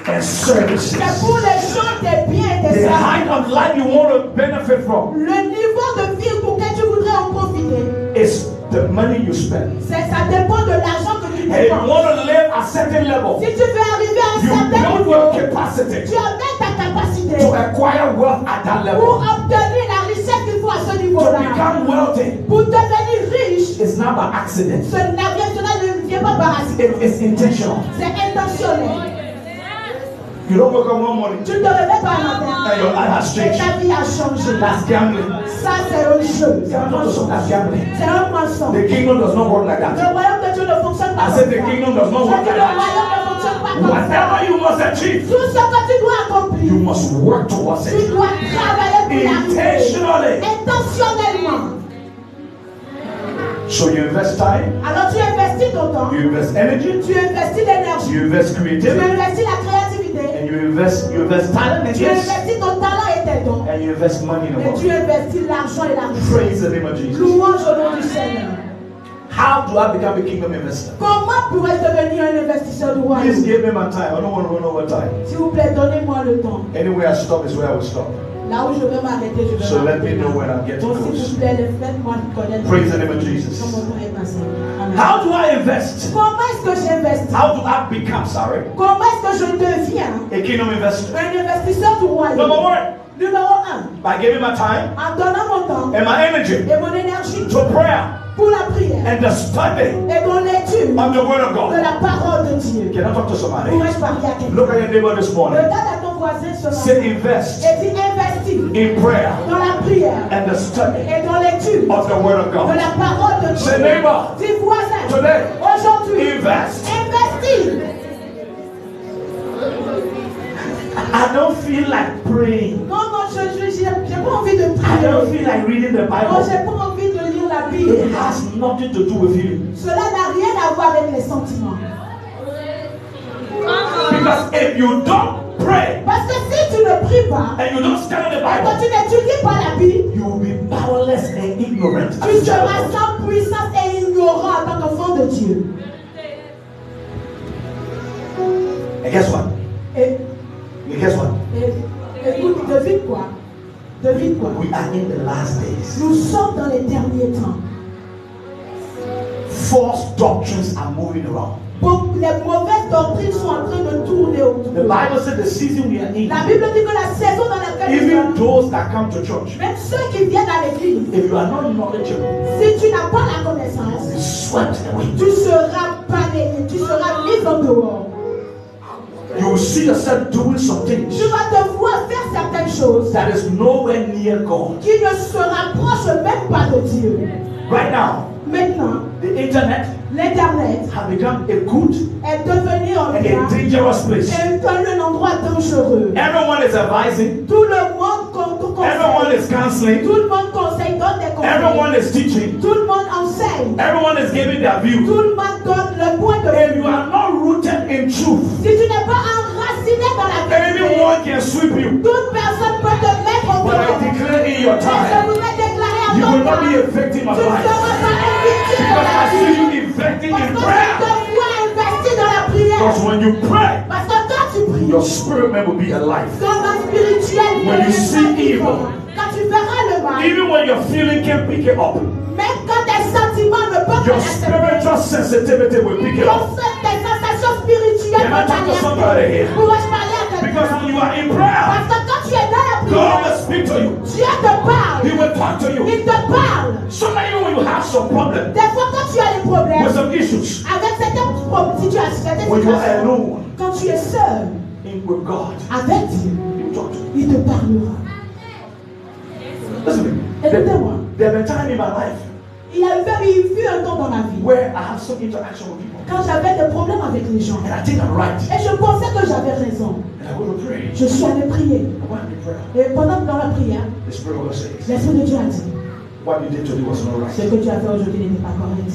and services. C'est pour l'échange des biens et des The services. height of life you want to benefit from Le niveau de vie pour lequel tu voudrais en profiter, is the the money you spend. Ça dépend de l'argent que tu And if you dépenses. want to live at a certain level, Si tu veux arriver à un you certain build niveau, your capacity tu amènes ta capacité to acquire wealth at that pour level. obtenir la richesse qu'il faut à ce To niveau-là. become wealthy Pour devenir riche, is not by accident. cela ne vient pas par accident. It's intentional. C'est intentionnel. You don't wake up one morning Tu ne te réveilles pas un matin and your life has et changed. ta vie a changé. That's gambling. Ça, c'est un jeu. C'est un That's mensonge. gambling. C'est un mensonge. The kingdom does not work like Le that. royaume de Dieu ne fonctionne pas I comme said ça. the kingdom does not Je work dis like le that. royaume ne fonctionne pas comme ça. Whatever you must achieve, Tout ce que tu dois accomplir, you must work towards tu it dois travailler pour l'arriver. intentionally. Intentionnellement. So you invest time, Alors tu investis ton temps, you invest energy, tu investis l'énergie, you invest tu creativity, investis la créativité, and you invest talent and tu gifts, investis ton talent et tes dons, and you invest money in the et tu world. investis l'argent et la richesse. Praise the name of Jesus. Louange au nom du Seigneur. How do I become a kingdom investor? Comment pourrais-je devenir un investisseur du Please royaume? give me my time. I don't want to run over time. S'il vous plaît, donnez-moi le temps. Anywhere I stop is where I will stop. Là où je vais m'arrêter, je vais So let m'arrêter. me know when I'm getting Donc s'il close. vous plaît, faites-moi connaître. Praise the name of Jesus. Comment mon temps est passé. Amen. How do I invest? Comment est-ce que j'investis? How do I become, Comment est-ce que je deviens a kingdom investor? un investisseur du royaume? Number one, Numéro 1, by giving my time en donnant mon temps and my energy et mon énergie to prayer pour la prière and the study et mon étude of the Word of de God. la parole de Dieu. Can I talk to somebody? Pourrais-je parler à quelqu'un? Look at your neighbor this morning. Regarde à ton voisin ce Say matin invest et dis investis in prayer dans la prière and the study et dans l'étude of the Word of de God. la parole de Dieu. Say neighbor, Dis voisin, today, aujourd'hui, invest. investis. I don't feel like praying. Non, j'ai pas envie de I don't prier. feel like reading the Non, Bible. j'ai pas envie de lire la It Bible. has nothing to do with you. Cela n'a rien à voir avec les sentiments. Because if you don't pray Parce que si tu ne pries pas, and you don't study the et quand Bible, tu n'étudies pas la Bible, you will be powerless and ignorant. tu seras sans puissance et ignorant en tant qu'enfant de Dieu. And guess what? Et, And guess what? écoute, devine quoi? Devine quoi? We are in the last days. Nous sommes dans les derniers temps. False doctrines are moving around. Donc, les mauvaises doctrines sont en train de tourner autour. The Bible said the season we are in, La Bible dit que la saison dans laquelle nous even sommes, those that come to church, même ceux qui viennent à l'église, if you are not knowledgeable, si tu n'as pas la connaissance, you swept away. tu seras balayé, tu seras mis en dehors. You will see yourself doing some things Tu vas devoir faire certaines choses that is nowhere near God. qui ne se rapprochent même pas de Dieu. Right now, Maintenant, the internet l'Internet has become a good est devenu un and a bien dangerous place. et un endroit dangereux. Everyone is advising, Tout le monde everyone conseille, is counseling, tout le monde conseille, donne des everyone conseils, is teaching, tout le monde enseigne, everyone is giving their view. tout le monde donne le point de If vue. you are not rooted in truth, Si tu n'es pas enraciné dans la vérité, anyone can sweep you. toute personne peut te mettre au But I dehors. declare in your Je time, voudrais déclarer à you ton will not be temps, a victim of tu ne life. seras pas une victime de Because la I see vie. you investing Parce in que prayer. tu te vois investir dans la prière. Because when you pray, Parce que quand tu pries, your spirit man will be alive. ton âme spirituelle When you see vivant. evil, Quand tu verras le mal, even when your feeling can't pick it up, même quand tes sentiments ne peuvent pas your l'accepter, spiritual sensitivity will pick it up. tes sensations spirituelles Can I vont talk to t'alerter. somebody here? Pourrais-je parler à Because quelqu'un? when you are in prayer, Parce que quand tu es dans la God prière, will speak to you. Dieu te parle. He will talk to you. Il te parle. Sometimes when you have some problem Des fois, quand tu as des problèmes with some issues, avec certaines situations, when you are alone quand tu es seul with God, avec Dieu, He will talk to you. il te parlera. Listen to me. Écoutez-moi. There have been times in my life Il fut un temps dans ma vie where I have some interaction with people, quand j'avais des problèmes avec les gens. and I think I'm right, Et je pensais que j'avais raison. and I go to pray. Je suis allé prier. I went in prayer. Et pendant que dans la prière, The Spirit of God says, l'Esprit de Dieu a dit, what you did today was not ce right. que tu as fait aujourd'hui n'était pas correct.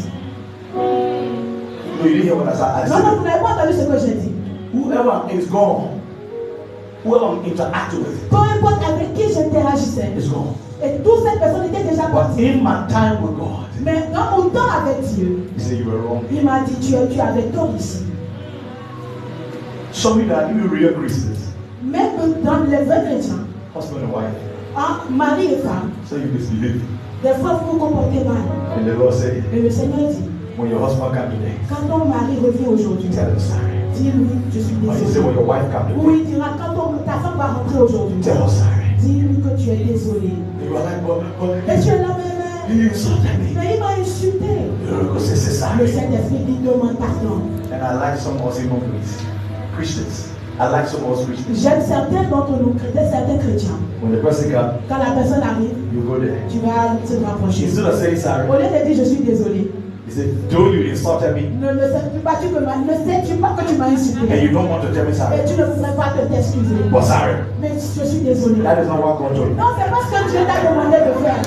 No, you didn't hear what I said. I Non, non, said, vous n'avez pas entendu ce que j'ai dit. whoever is gone, whoever I'm interacting with Peu importe avec qui j'interagissais, is gone. et toute cette personne était déjà But partie. in my time with God, Mais dans mon temps avec Dieu, He said you were wrong. il m'a dit, tu avais tort ici. Some of you that are even real Christians, Même dans les vrais chrétiens, husband and wife, mari et femme. So you misbehave. Des fois, vous vous comportez mal. And the Lord said, Et le Seigneur dit, when your husband comes today, quand ton mari revient aujourd'hui, tell him sorry. dis-lui, je suis Or he said, désolé. when your wife comes Ou today, il dira, quand ta femme va rentrer aujourd'hui, tell her sorry. dis-lui que tu es désolé. And you are like, Et tu es là, mais he insulted me. il m'a insulté. The Lord goes, c'est Le sorry. Saint-Esprit dit, demande pardon. And I like some of us Christians. I like some of us Christians. J'aime certains d'entre nous, certains chrétiens. When the person comes, Quand la personne arrive, you go there. tu vas te rapprocher. Instead of saying sorry, Au lieu de dire je suis désolé, he said, though you insulted me, ne sais-tu pas que tu m'as and insulté. you don't want to tell me sorry, Et tu ne voudrais pas te t'excuser. but sorry. Mais je suis désolé. That is not what God told you. Non, c'est pas ce que Dieu t'a demandé de faire.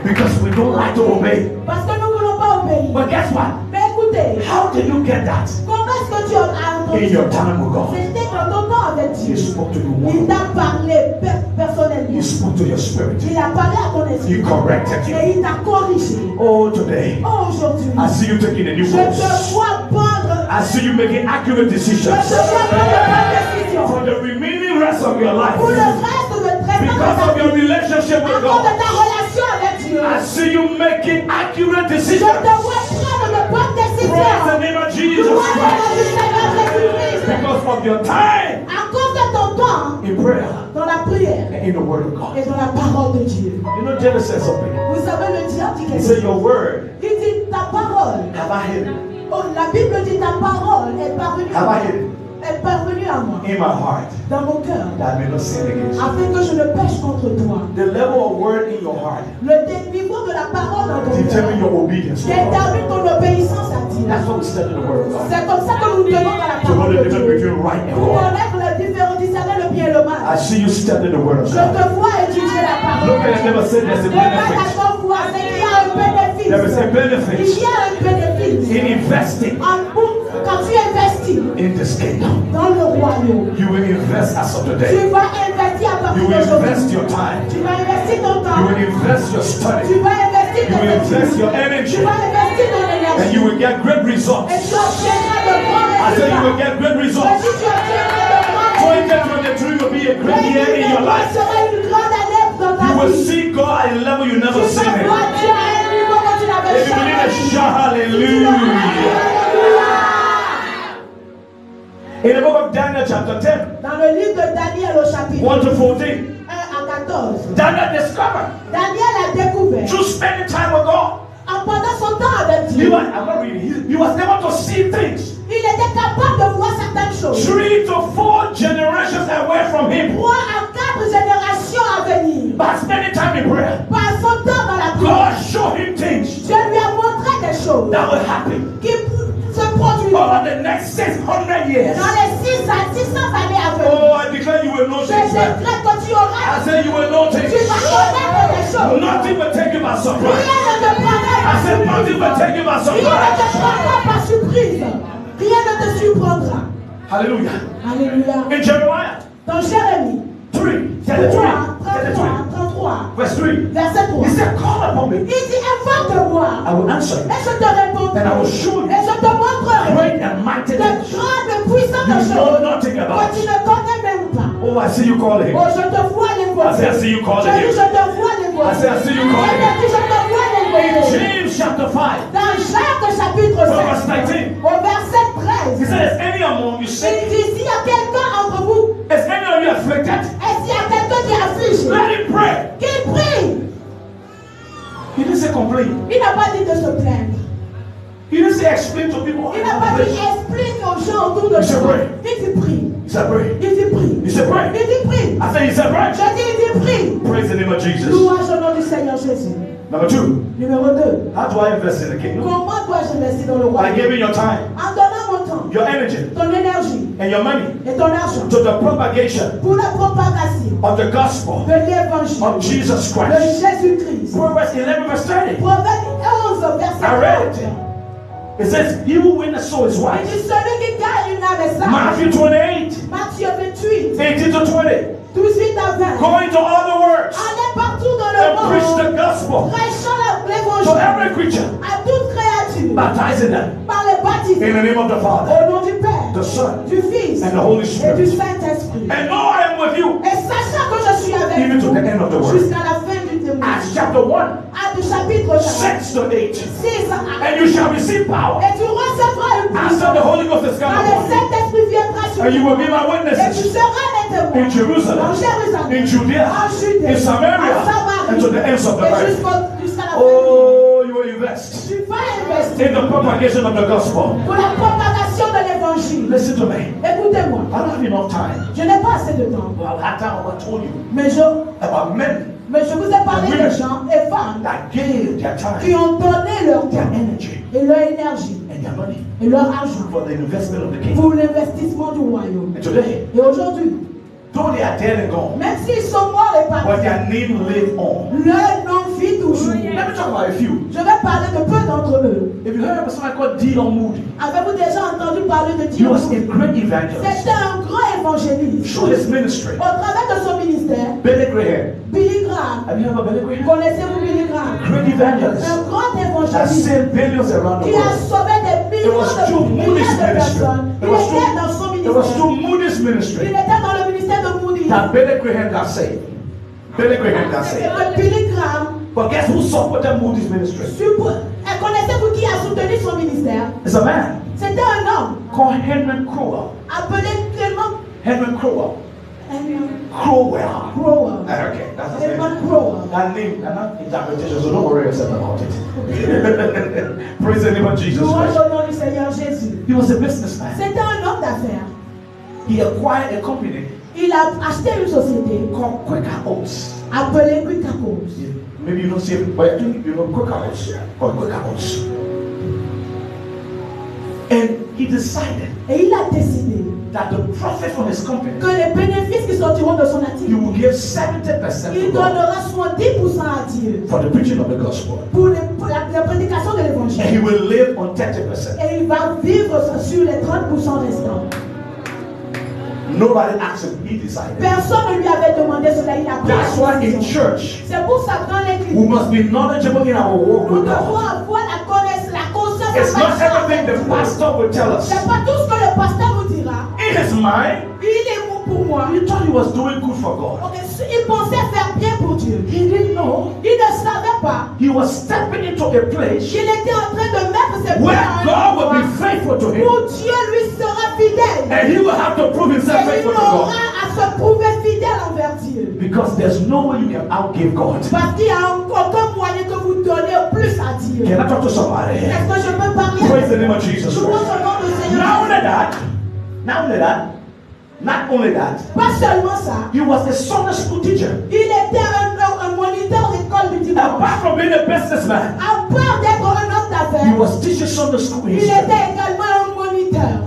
Because we don't like to obey. Parce que nous ne voulons pas obéir. But guess what? Mais écoutez, How did you get that? comment est-ce que tu as entendu? In your time with God. C'était dans ton temps avec He Dieu. spoke to you Il one. t'a parlé personnellement. He spoke to your spirit. Il a parlé à ton esprit. He corrected you. Et il t'a corrigé. Oh, today, Oh, aujourd'hui, I see you taking a new je te course. vois prendre. I see you making accurate Je decisions te vois prendre de bonnes décisions. for the remaining rest of your Pour le life. reste de traitement Because of your relationship à with cause de God. ta relation avec Dieu. I see you making accurate Je te decisions. vois prendre de bonnes Praise the décisions. name of Jesus Gloire au nom Christ. du Seigneur Jésus-Christ. Because of your time À cause de ton temps in prayer dans la prière and in the word of God. et dans la parole de Dieu. You know, David said something. Vous savez, le diable dit He quelque said, chose. your word Il dit ta parole. have I hidden Oh, la Bible dit ta parole est parvenue à Have moi. I hidden Est parvenue à moi. in my heart Dans mon cœur. that I may not sin against you. Afin que je ne pêche contre toi. The level of word in your heart Le niveau de la parole dans ton cœur determine your obedience to God. détermine ton obéissance à Dieu. That's what we study the word of God. C'est comme ça que nous tenons dans la To know parole the de difference Dieu. between right and Pour wrong. connaître le différent, discerner le bien et le mal. I see you study the word of Je God. te vois étudier la parole. Look at it, never say there's a Regarde à benefit. ton voix, c'est qu'il y a un bénéfice. There is a Il benefit y a un bénéfice. in investing Quand tu investis in this kingdom. dans le royaume, You will invest as of tu today. vas investir à partir You will invest d'aujourd'hui. your time. Tu vas investir ton You temps. will invest your Tu study. vas investir You tes will invest études. your Tu energy. vas investir ton And énergie. you will get great Et results. tu obtiendras de grands I said you will résultats. get great Je results. dis tu obtiendras de grands résultats. 2023 will be a great year in your 2023 life. sera une grande année dans ta You will vie. see God at a level you Tu never vas seen it. voir Dieu à un niveau que tu n'avais If you believe jamais it, vu. shout hallelujah. In the book of Daniel chapter 10, Dans le livre de Daniel au chapitre 1 to 14, 1 à 14, Daniel discovered Daniel a découvert, through spending time with God, en pendant son temps avec Dieu, I'm not reading, he was able to see things il était capable de voir certaines choses. 3 to 4 generations away from him. 3 à 4 générations à venir. By spending time in prayer, Par son temps dans la prière, God showed him things Dieu lui a montré des choses that will happen qui se produiront over the next 600 years. dans les 600 années à venir. Oh, I declare you will know Je things. Man. décrète que tu auras, I say you will know tu things. vas connaître des choses. Nothing will take you by surprise. Rien ne te prendra I par said nothing will surprise. take you by Rien ne surprise. te prendra par surprise. Rien ne te surprendra. Hallelujah. Alléluia. In Jeremiah Dans Jérémie 3, 33, verse 3. verset 3. He said, call upon me. Il dit, invoque-moi I will answer you. et je te répondrai. And I will show you Et je te montrerai great and mighty de things grandes et puissantes you know choses nothing que about. tu ne connais même pas. Oh, I see you calling. Oh, je te vois I l'invoquer. say, I see you Je calling dis, him. je te vois l'invoquer. I say, I see you Je calling te dis, je te vois In l'invoquer. James chapter 5, Dans Jacques chapitre from verse 5, 19, au verset he 13, said, is any among you il sick? dit, s'il y a quelqu'un entre vous, Is any of you afflicted? et s'il y a quelqu'un qui est affligé, Let him pray. qu'il prie. He didn't say complain. Il n'a pas dit de se plaindre. He didn't say explain to people. Il n'a pas dit explique aux gens autour de Il s'est toi. pris. Il dit prie. He said pray. Il dit prie. He said pray. Il dit prie. I said he said pray. Je dis il dit prie. Praise the name of Jesus. Louange au nom du Seigneur Jésus. Number 2, Numéro 2. how do I invest in the kingdom? Comment dois-je investir dans le By royaume? giving your time, En donnant mon temps, your energy, ton énergie and your money et ton argent to the propagation pour la propagation of the gospel de l'évangile of Jesus de Christ. Jésus-Christ. Proverbs 11 verse 30. Proverbe 11, verset I read 30. it. It says, he who wins the soul is Il wise. dit celui qui gagne une âme est sage. Matthew 28, Matthieu 28, 18 to 20. 18 à 20. Go into all the words Allez partout dans le and preach monde. the gospel Prêchant to l'évangile every creature, à toute créature baptizing them par le baptisé in the name of the Father, au nom du Père, the Son, du Fils and the Holy et Spirit. du Saint-Esprit. And know I am with you Et sachant que je suis avec even to vous the end of the world. jusqu'à la fin du témoin. Acts chapter 1, Actes chapitre 6 to 8. 6 à 8. And you shall receive power Et tu recevras une after the puissance Holy Ghost is come quand le upon you. Saint-Esprit viendra sur And you will toi. be my Et tu witnesses seras mes témoins in Jerusalem, en Jérusalem, in Judea, en Judée, in Samaria, en Samarie, and to the ends of the et earth. jusqu'à la fin. Oh, you will invest Tu vas investir in the propagation of the gospel. pour la propagation de l'évangile. Listen to me. Écoutez-moi, I don't have enough time. je n'ai pas assez de temps, Well, that time I told you mais about men je vous ai parlé de gens et femmes that gave their qui time, ont donné leur their temps energy, et leur énergie and their money et leur argent for the investment of the kingdom. pour l'investissement du royaume. And today, Et aujourd'hui, though they are dead and gone, même s'ils sont morts et but partis, their name live on. leur nom vit toujours. Let me talk about a few. Je vais parler de peu d'entre eux. If you heard of somebody called D.L. Moody, Avez-vous déjà entendu parler de he Dieu? was a great evangelist. C'était un grand évangéliste. Through his ministry, Au travers de son ministère, Billy Graham. Billy Graham, Have you heard of Billy Graham? connaissez-vous Billy Graham? Great evangelist. Un grand Has évangéliste saved billions around the qui a world. sauvé des It was millions through de Moody's milliards de ministry. personnes. It Il was était dans son through, it was ministère. through Moody's Il ministry était dans le ministère de Moody. that Billy Graham got saved. Billy Graham got Et saved. que Billy Graham, But guess who supported Moody's ministry? connaissez-vous qui a soutenu son ministère? It's a man C'était un homme called Henry Crowell. appelé Clément Henry Crowell. Crowell. Crowell. Okay, that's his name. Clément Crowell. That name, and not interpretation, so don't worry yourself about it. Praise the name of Jesus Louange Christ. au nom du Seigneur Jésus. He was a businessman. C'était un homme d'affaires. He acquired a company Il a acheté une société called Quaker Oats. appelée Quaker Oats. Maybe you don't see it, but I think you know Quaker Oats. Or Quaker Oats. And he decided Et il a décidé that the profit from his company, que les bénéfices qui sortiront de son he activité, will give 70% il to God donnera 70% à Dieu for the preaching of the gospel. pour la prédication de And l'évangile. he will live on 30%. Et il va vivre sur les 30% restants. Nobody asked him, he decided. Personne ne lui avait demandé cela, il a pris That's la why in décision. church, C'est pour ça que dans we l'église, must be knowledgeable in our walk nous with devons God. avoir la connaissance, la conscience. It's en not marchant everything avec the Dieu. pastor will tell us. C'est pas tout ce que le pasteur nous dira. In his mind, Il est bon pour moi. he thought he was doing good for God. Ok, il pensait faire bien pour Dieu. He didn't know Il ne savait pas he was stepping into a place qu'il était en train de mettre ses pieds where dans God un will endroit be faithful to him. où Dieu lui sera fidèle. And he will have to prove himself Et il faithful to aura God. à se prouver fidèle envers Dieu. Because there's no way you can outgive God. Parce qu'il y a aucun moyen que vous donnez plus à Dieu. Can I talk to somebody? Est-ce que je peux parler? Praise the name of Jesus Louange Christ. au nom du Seigneur. Not only that, Pas seulement ça. he was a Sunday school teacher. Il était un moniteur d'école du dimanche. Apart from being a businessman, À part d'être un homme he d'affaires, was teaching Sunday school il history. était également un moniteur.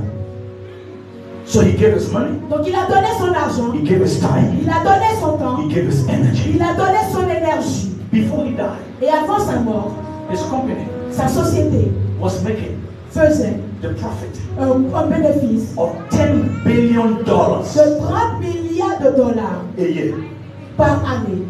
So he gave his money, Donc il a donné son argent, he gave his time, il a donné son temps, he gave his energy. il a donné son énergie. Before he died, Et avant sa mort, his company sa société was making faisait the profit un bénéfice of $10 billion de 30 milliards de dollars a year. par année.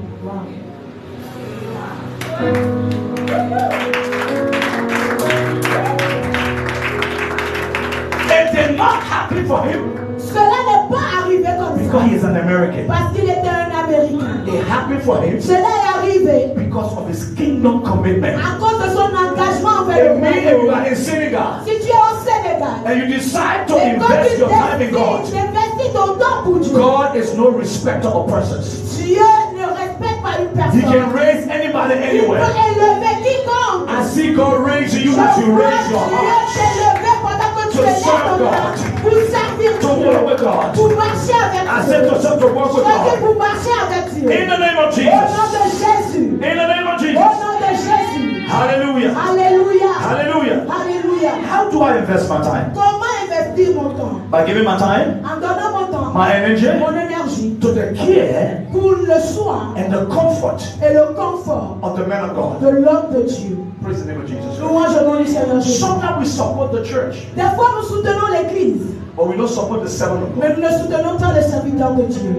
It did not happen for him Cela n'est pas arrivé comme because ça he is an American. parce qu'il était un Américain. It happened for him Cela est arrivé because of his kingdom commitment. à cause de son engagement envers It le means if you royaume. are in Senegal Si tu es au Sénégal and you decide to et quand invest tu your time in God, investis ton temps pour Dieu, God is no respecter of persons. Dieu ne respecte pas une He personne. can raise anybody Il peut anywhere. élever quiconque. I see God raising you Je as you vois raise your Dieu heart t'élever pendant que tu to élèves serve ton God. cœur pour servir to Dieu, walk with God. pour marcher avec I Dieu. said to yourself to walk Je with dis God. pour marcher avec Dieu. In the name of Au nom Jesus. de Jésus. In the name of Au Jesus. nom de Jésus. Hallelujah. Alléluia. Hallelujah. Alléluia. How do I invest my time? Comment investir mon temps? By giving my time, En donnant mon temps, my energy, mon énergie, to the care pour le soin and the comfort et le confort of the man of God. de l'homme de Dieu. Praise the name of Jesus. Louange au nom du Seigneur Jésus. Sometimes we support the church, Des fois, nous soutenons l'Église, but we don't support the servant of mais God. nous ne soutenons pas les serviteurs de Dieu.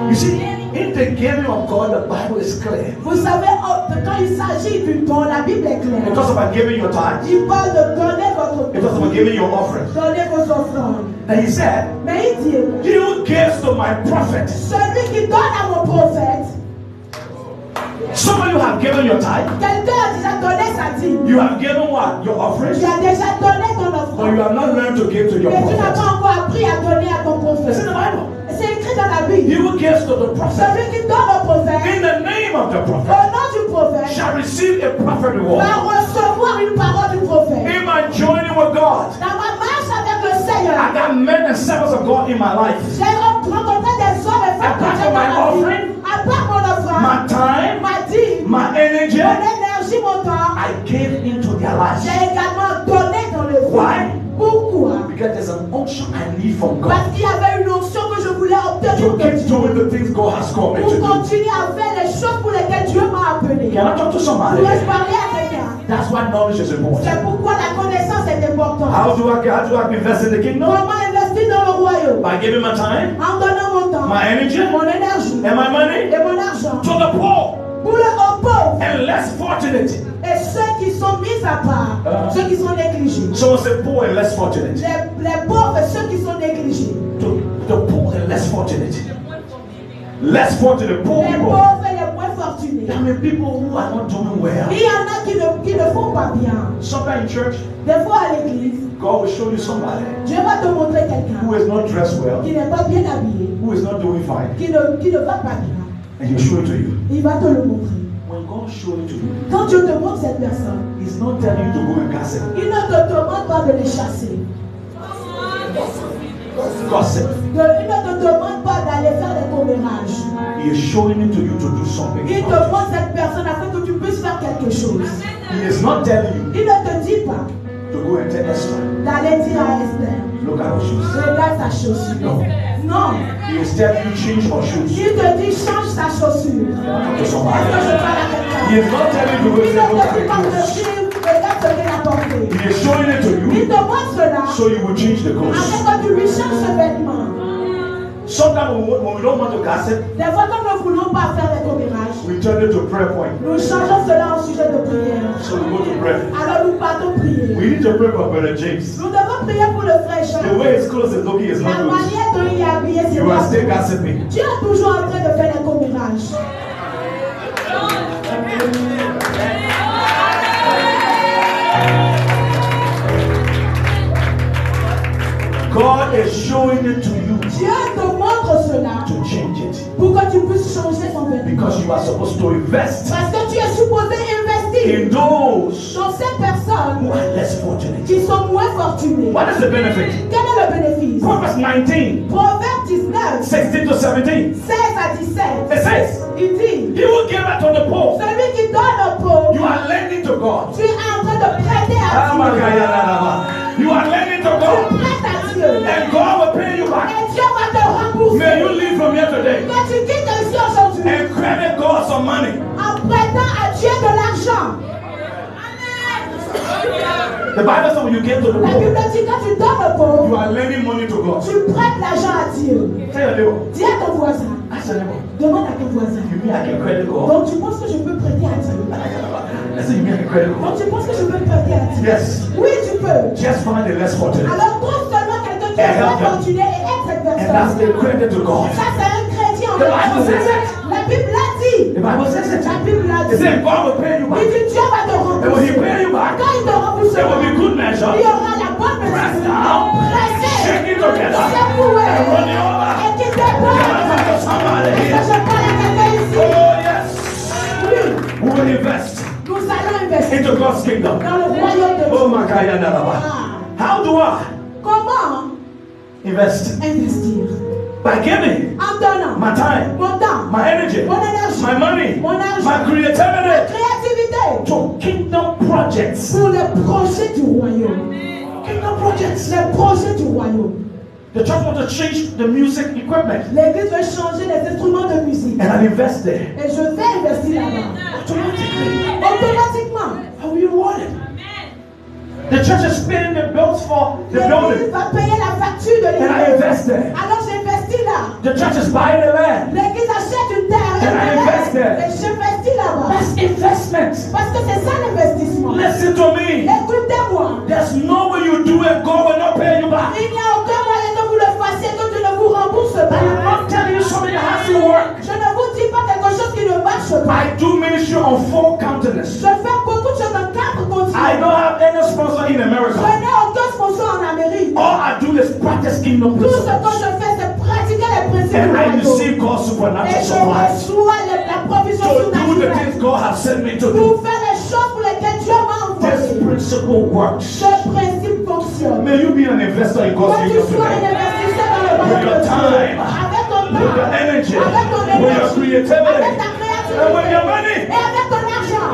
You see, In the giving of God, the Bible is clear. Vous savez, quand il s'agit du don, la Bible est claire. It talks about giving your tithe. Il parle de donner votre It talks about giving your offering. donner vos offrandes. And he said, Mais il dit, he who gives to my prophet. celui qui donne à mon prophète, Some of you have given your tithe. quelqu'un a déjà donné sa dîme. You have given what? Your offering. Tu as déjà donné ton But offrande. you have not learned to give to your Mais tu n'as prophet. pas encore appris à donner à ton It's in prophète. the Bible. C'est écrit dans la He Bible. who gives to the prophet Celui qui donne au prophète, in the name of the au prophet nom du prophète, shall receive a prophet reward. va recevoir une parole du prophète. In my journey with God, Dans ma marche avec le I Seigneur, got men and servants of God in my life. j'ai rencontré des hommes et femmes Apart de Dieu from dans my ma vie. offering, À part mon offrande, My time, ma dîme, my energy, mon énergie, mon temps, I gave into their lives. j'ai également donné dans le Why? vie. Pourquoi? Because there's an unction I need from God Parce qu'il y avait une onction que je voulais obtenir to de keep Dieu. doing the things God has called me Pour to do. continuer à faire les choses pour lesquelles Dieu m'a appelé. Can I talk to somebody? Dois-je parler à quelqu'un? That's why knowledge is important. C'est pourquoi la connaissance est importante. How do I invest in the kingdom? Comment investir dans le royaume? By giving my time, En donnant mon temps, my energy, mon énergie and my money et mon argent to the poor pour le pauvre and less fortunate. et ceux qui sont mis à part, ceux qui sont négligés. Someone say poor and less fortunate. Les pauvres et ceux qui sont négligés. To the poor and less fortunate. Less fortunate, poor Les people. pauvres et les moins fortunés. There are people who are not doing well. Il y en a qui ne font pas bien. Sometimes in church, Des fois à l'église, God will show you somebody Dieu va te montrer who quelqu'un is not dressed well, qui n'est pas bien habillé, who is not doing fine, qui ne va pas bien. and He'll show it to you. Il va te le montrer. When God shows it to you, Quand Dieu te montre cette personne, He's not telling you to go and gossip. il ne te demande pas de les chasser. Gossip. Il ne te demande pas d'aller faire des commérages. He is showing it to you to do something. Il te about montre cette personne afin que tu puisses faire quelque chose. it. He is not telling you Il ne te dit pas to go and tell Esther, d'aller dire à Esther, look at her shoes. regarde sa chaussure. No. Non. He is telling you change her shoes. Il te dit change sa chaussure. To Est-ce somebody. que je parle à He quelqu'un? is not telling you to go Il and say, ne look te at dit pas the de clothes. dire regarde ce qu'elle a porté. He is showing it to Il you te montre cela so you will change the clothes. afin que tu lui changes ce vêtement. Sometimes when we don't want to gossip, Des fois, quand nous ne voulons pas faire des commérages, we turn it to prayer point. nous changeons cela en sujet de prière. So we go to prayer. Alors nous partons prier. We need to pray for Brother James. Nous devons prier pour le frère Jean. The way his clothes is looking is La not good. manière dont il est habillé, c'est You are pas still bon. gossiping. Tu es toujours en train de faire des commérages. God is showing it to you Dieu te montre cela to change it. pour que tu puisses changer ton vêtement. Because you are supposed to invest Parce que tu es supposé investir in those dans ces personnes who are less fortunate. qui sont moins fortunées. What is the benefit? Quel est le bénéfice? Proverbs 19, Proverbe 19, 16 to 17. 16 à 17. It says, Il dit, He will give it to the poor. celui qui donne au pauvre, You are lending to God. tu es en train de prêter à Dieu. You are lending to Tu God. prêtes à Dieu. And God will pay you back. Et Dieu va te rembourser. May you leave from here today Quand tu quittes ici aujourd'hui, and credit God some money. en prêtant à Dieu de l'argent. The Bible says when you give to the La poor, Bible dit quand tu donnes au pauvre, you are lending money to God. tu prêtes l'argent à Dieu. Tell your neighbor, Dis à ton voisin, ask your neighbor, demande à ton voisin. you mean I can credit God? Donc tu penses que je peux prêter à Dieu? I said, you mean I can credit Donc God? tu penses que je peux prêter à Dieu? Yes. Oui, tu peux. Just find the less fortunate. Alors trouve seulement quelqu'un qui est moins fortuné et aide cette And that's personne. the credit to God. Ça c'est un crédit en The Bible says it. La Bible l'a dit. The Bible says it. La Bible l'a It dit. said God will pay you Il back. dit Dieu va te And when He rembourser. pay you back, Quand il te remboursera, there will be good il measure. y aura la bonne Press mesure. down, Pressé, shake it together, secoué, and run it over. et qui Can I déborde. talk to somebody Est-ce que here? je parle à quelqu'un ici? Oh yes. Oui, We will invest nous allons investir into God's kingdom. dans le royaume de Dieu. Oh my God. How do I Comment invest? investir? By giving En donnant my time, mon temps, my energy, mon énergie, my money, mon argent, my ma creativity créativité to kingdom projects. pour les projets du royaume. Kingdom projects. Les projets du royaume. The church wants to change the music equipment, L'église veut changer les instruments de musique. and I invest there. Et je vais investir là-bas. Automatically, Automatiquement. how you want it? The church is paying the bills for the building, L'église va payer la facture de and I l'église. invest there. Alors j'investis là. là. The church is buying the land. L'église achète une terre. And I invest there. Et j'investis là-bas. That's investment. Parce que c'est ça l'investissement. Listen to me. Écoutez-moi. There's no way you do it, God will not pay you back. Il n'y a aucun moyen que vous le fassiez que Dieu ne vous rembourse I'm pas. not telling you something that has to work. Je ne vous dis pas quelque chose qui ne marche pas. I do ministry on 4 continents. Je fais beaucoup de choses dans 4 I continents. don't have any sponsor in Je America. n'ai aucun sponsor en Amérique. All I do is practice kingdom Tout ce que principles. je fais, c'est pratiquer les principes du And I royaume. receive God's Et supernatural je supplies reçois la provision to do the surnaturelle things God has sent me to do. pour faire les choses pour lesquelles Dieu m'a This envoyé. principle works. Ce principe fonctionne. May you be an investor in God's Que tu kingdom sois un today. investisseur dans le With royaume your de Dieu. time, Avec ton with your temps, energy, avec ton with your énergie, creativity, avec ta and with your créativité money. et avec ton argent.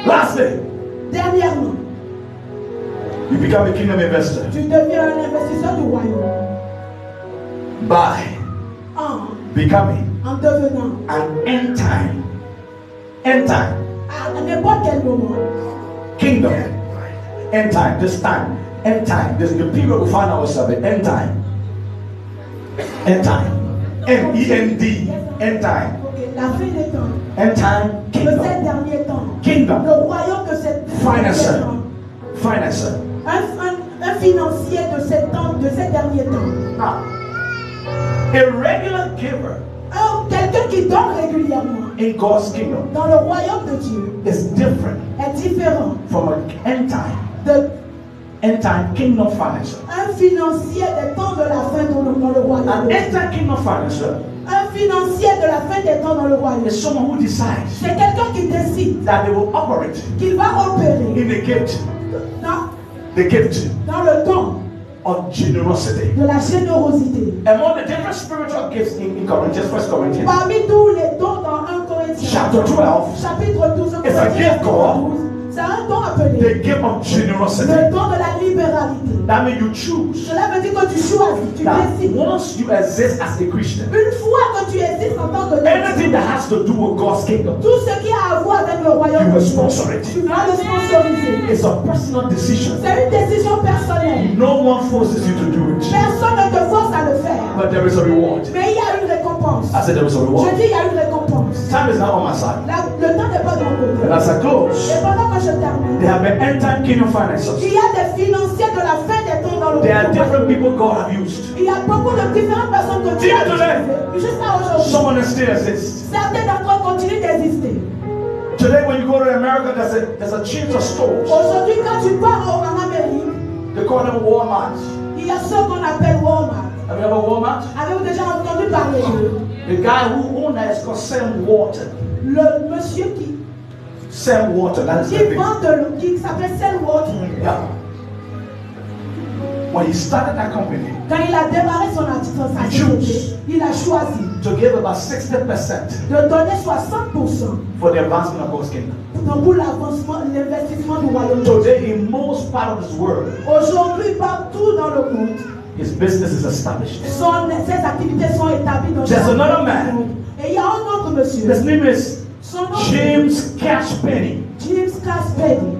Lastly, Dernièrement, you become a kingdom investor tu deviens un investisseur du royaume by becoming en devenant an end time à n'importe quel moment kingdom, end time, this time, end time. This is the period we find ourselves in, end time, N-E-N-D, end time, ok, la fin des temps, end time, de kingdom, ces derniers temps, kingdom, le royaume de ces financer, derniers temps, financer. un financier de ces temps, de ces derniers temps, Now, a regular giver quelqu'un qui donne régulièrement in God's kingdom dans le royaume de Dieu is different est différent from an end time kingdom financer. un financier des temps de la fin dans le royaume. An end time kingdom financer Un financier de la fin des temps dans le royaume. is someone who decides C'est quelqu'un qui décide that they will operate qu'il va opérer in the gift dans le don of generosity. de la générosité. Among the different spiritual gifts in Corinthians, 1 Corinthians, Parmi tous les dons dans 1 Corinthiens, chapter 12, chapitre 12, It's a gift, God. c'est un don appelé the gift of generosity. le don de la libéralité. That means you choose Cela veut dire que tu choisis, tu that décides. once you exist as a Christian, Une fois que tu existes en tant que anything chrétien, that has to do with God's kingdom, tout ce qui a à voir avec le royaume you de will Dieu, sponsor it. tu vas le sponsoriser. It's a personal decision. C'est une décision personnelle. No one forces you to do it, Personne ne te force à le faire. but there is a reward. Mais il y a une récompense. I said there is a Je reward. dis il y a une récompense. Time is not on my side. Le temps n'est pas de mon côté. And as I close, Et pendant que je termine, there have been end time kingdom financiers. il y a des financiers de la fin des temps dans le There are monde. different people God have used. Il y a beaucoup de différentes personnes que Dieu a utilisées. Jusqu'à aujourd'hui. Someone that still exists. Certains d'entre eux continuent d'exister. Today, when you go to America, there's a chain of stores. Aujourd'hui, quand tu pars en Amérique, They call them Walmart. il y a ceux qu'on appelle Walmart. Have you ever Walmart? Avez-vous déjà entendu parler d'eux? The guy who owns that is called Sam Walton. Le monsieur qui Sam Walton, that is the thing. vend de l'eau, qui s'appelle Sam Walton. Yeah. When he started that company, Quand il a démarré son activité, il a choisi to give about 60% de donner 60% for the advancement of God's kingdom. pour l'avancement, l'investissement du royaume. Today, in most part of this world, Aujourd'hui, partout dans le monde, his business is established. ses activités sont établies dans There's chaque another monde. man. Et il y a un autre monsieur. His name is Son nom James Cash Penny. James Caspedi.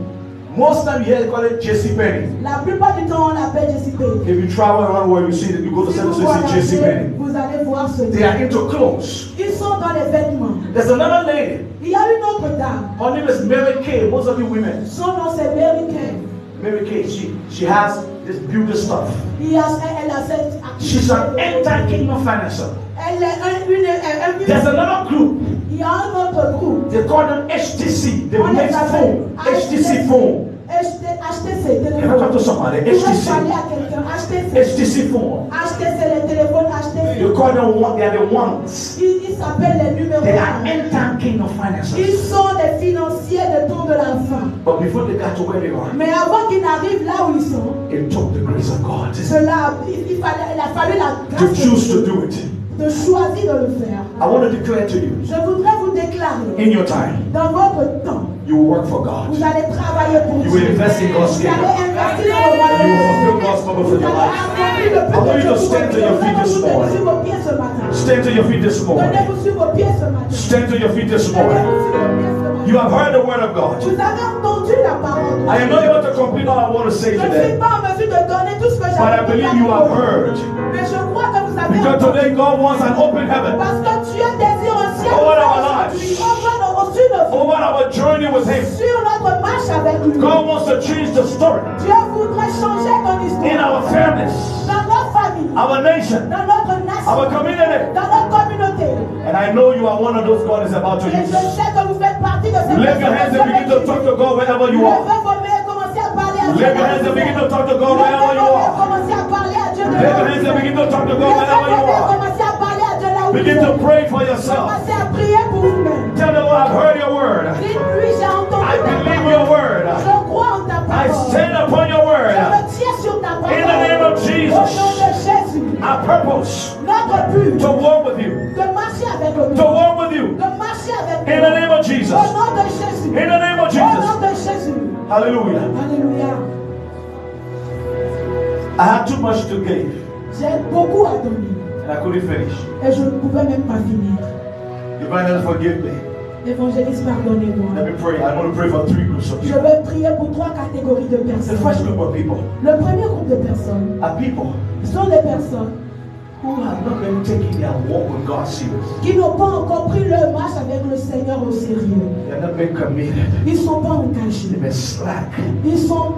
Most time you hear they call it JC Penny. La plupart du temps, on l'appelle Jesse Penny. If you travel around where you see that, you go to Si Central vous City, JC voyagez, Penny. vous allez voir ce They gars. are into clothes. Ils sont dans les vêtements. There's another lady. Il y a une autre dame. Her name is Mary Kay. Most of you women, Son nom c'est Mary Kay. Mary Kay. She has this beauty stuff. Elle a cette She's an activité. anti-kingdom financer. Elle est There's another group. Il y a un autre groupe. They call them HTC. They On les make appelle phone. HTC phone. HTC, Can I talk to téléphone. somebody? Vous pouvez HTC. parler à quelqu'un. HTC. HTC phone. HTC, les téléphones HTC. You call them one. They are the ones. Ils s'appellent les numéros. They are anti-kingdom Ils financiers. sont des financiers de temps de la fin. But before they got to where they are, Mais avant qu'ils n'arrivent là où ils sont, it took the grace of God il a fallu la to grâce de choose to Dieu do it. de choisir de le faire. I want to declare to you, Je voudrais vous déclarer, in your time, dans votre temps, you will work for God. vous allez travailler pour You Dieu. will invest in God's Vous allez kingdom. investir dans le You will royaume. fulfill God's purpose for Vous your allez life. accomplir le I want but you to stand to your feet this morning. sur vos pieds ce matin. Stand to your feet this morning. Donnez-vous sur vos pieds ce matin. Stand to your feet this morning. Donnez-vous sur vos pieds ce matin. You have heard the word of God. Vous avez entendu la parole de I am Dieu. not able to complete all I want to say Je ne today, suis pas en mesure de donner tout ce que but I j'avais believe dit you have à vous. heard Mais je crois que vous m'avez Because entendu. today God wants an open heaven Parce que Dieu désire un ciel over ouvert our aujourd'hui. lives. Sur nos vies. over our journey with Him. Sur notre marche avec lui. God wants to change the story Dieu voudrait changer ton in histoire. our families, Dans notre famille. our nation, Dans notre nation. our community. Dans notre communauté. And I know you are one of those God is about to Et use. je sais que vous faites partie de ces Lift your hands and begin to talk to God wherever you are. Levez vos mains et commencez à parler à Dieu. Lift your hands and begin to talk to God wherever you are. Commencez à parler à Dieu. Lift your hands and begin to talk to God wherever you are. Commencez à parler à Dieu là où vous Begin êtes. to pray for yourself. Commencez à prier pour vous-même. Tell the Lord, I've heard your word. Dites-lui, j'ai entendu I ta believe parole. your word. Je crois en ta I parole. stand upon your Je word. me tiens sur ta parole. In the name of Jesus. Au nom de Jésus. Our purpose Notre but. to walk with you. De marcher avec nous. To walk with you. De marcher avec nous. In the name of Jesus. Au nom de Jésus. In the name of Au Jesus. nom de Jésus. Hallelujah. Alléluia. I had too much to give J'ai beaucoup à donner. and I couldn't finish. Et je ne pouvais même pas finir. Evangelist, forgive me. Évangéliste, pardonnez-moi. Let me pray. I want to pray for 3 groups of Je people. vais prier pour 3 catégories de The personnes. first group of people Le premier groupe de personnes are people sont des personnes who have not been taking their walk with God serious. qui n'ont pas encore pris leur marche avec le Seigneur au sérieux. They have not been committed. Ils ne sont pas engagés. They've been slack. Ils sont...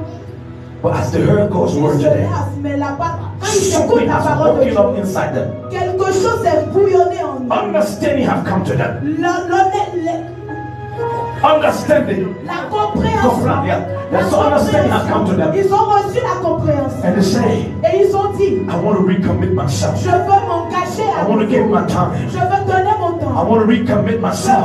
But as they heard God's Ils word se today, lassent, mais quand ils écoutent something la has parole de woken Dieu, up inside them. quelque chose est bouillonné en eux. Understanding have come to them. La Understanding. compréhension. Yeah. That's understanding has come to them. Ils ont reçu la compréhension. And they say, Et ils ont dit, I want to recommit myself. je veux m'engager à I want to give my time. Je veux donner mon I temps. want to recommit Je myself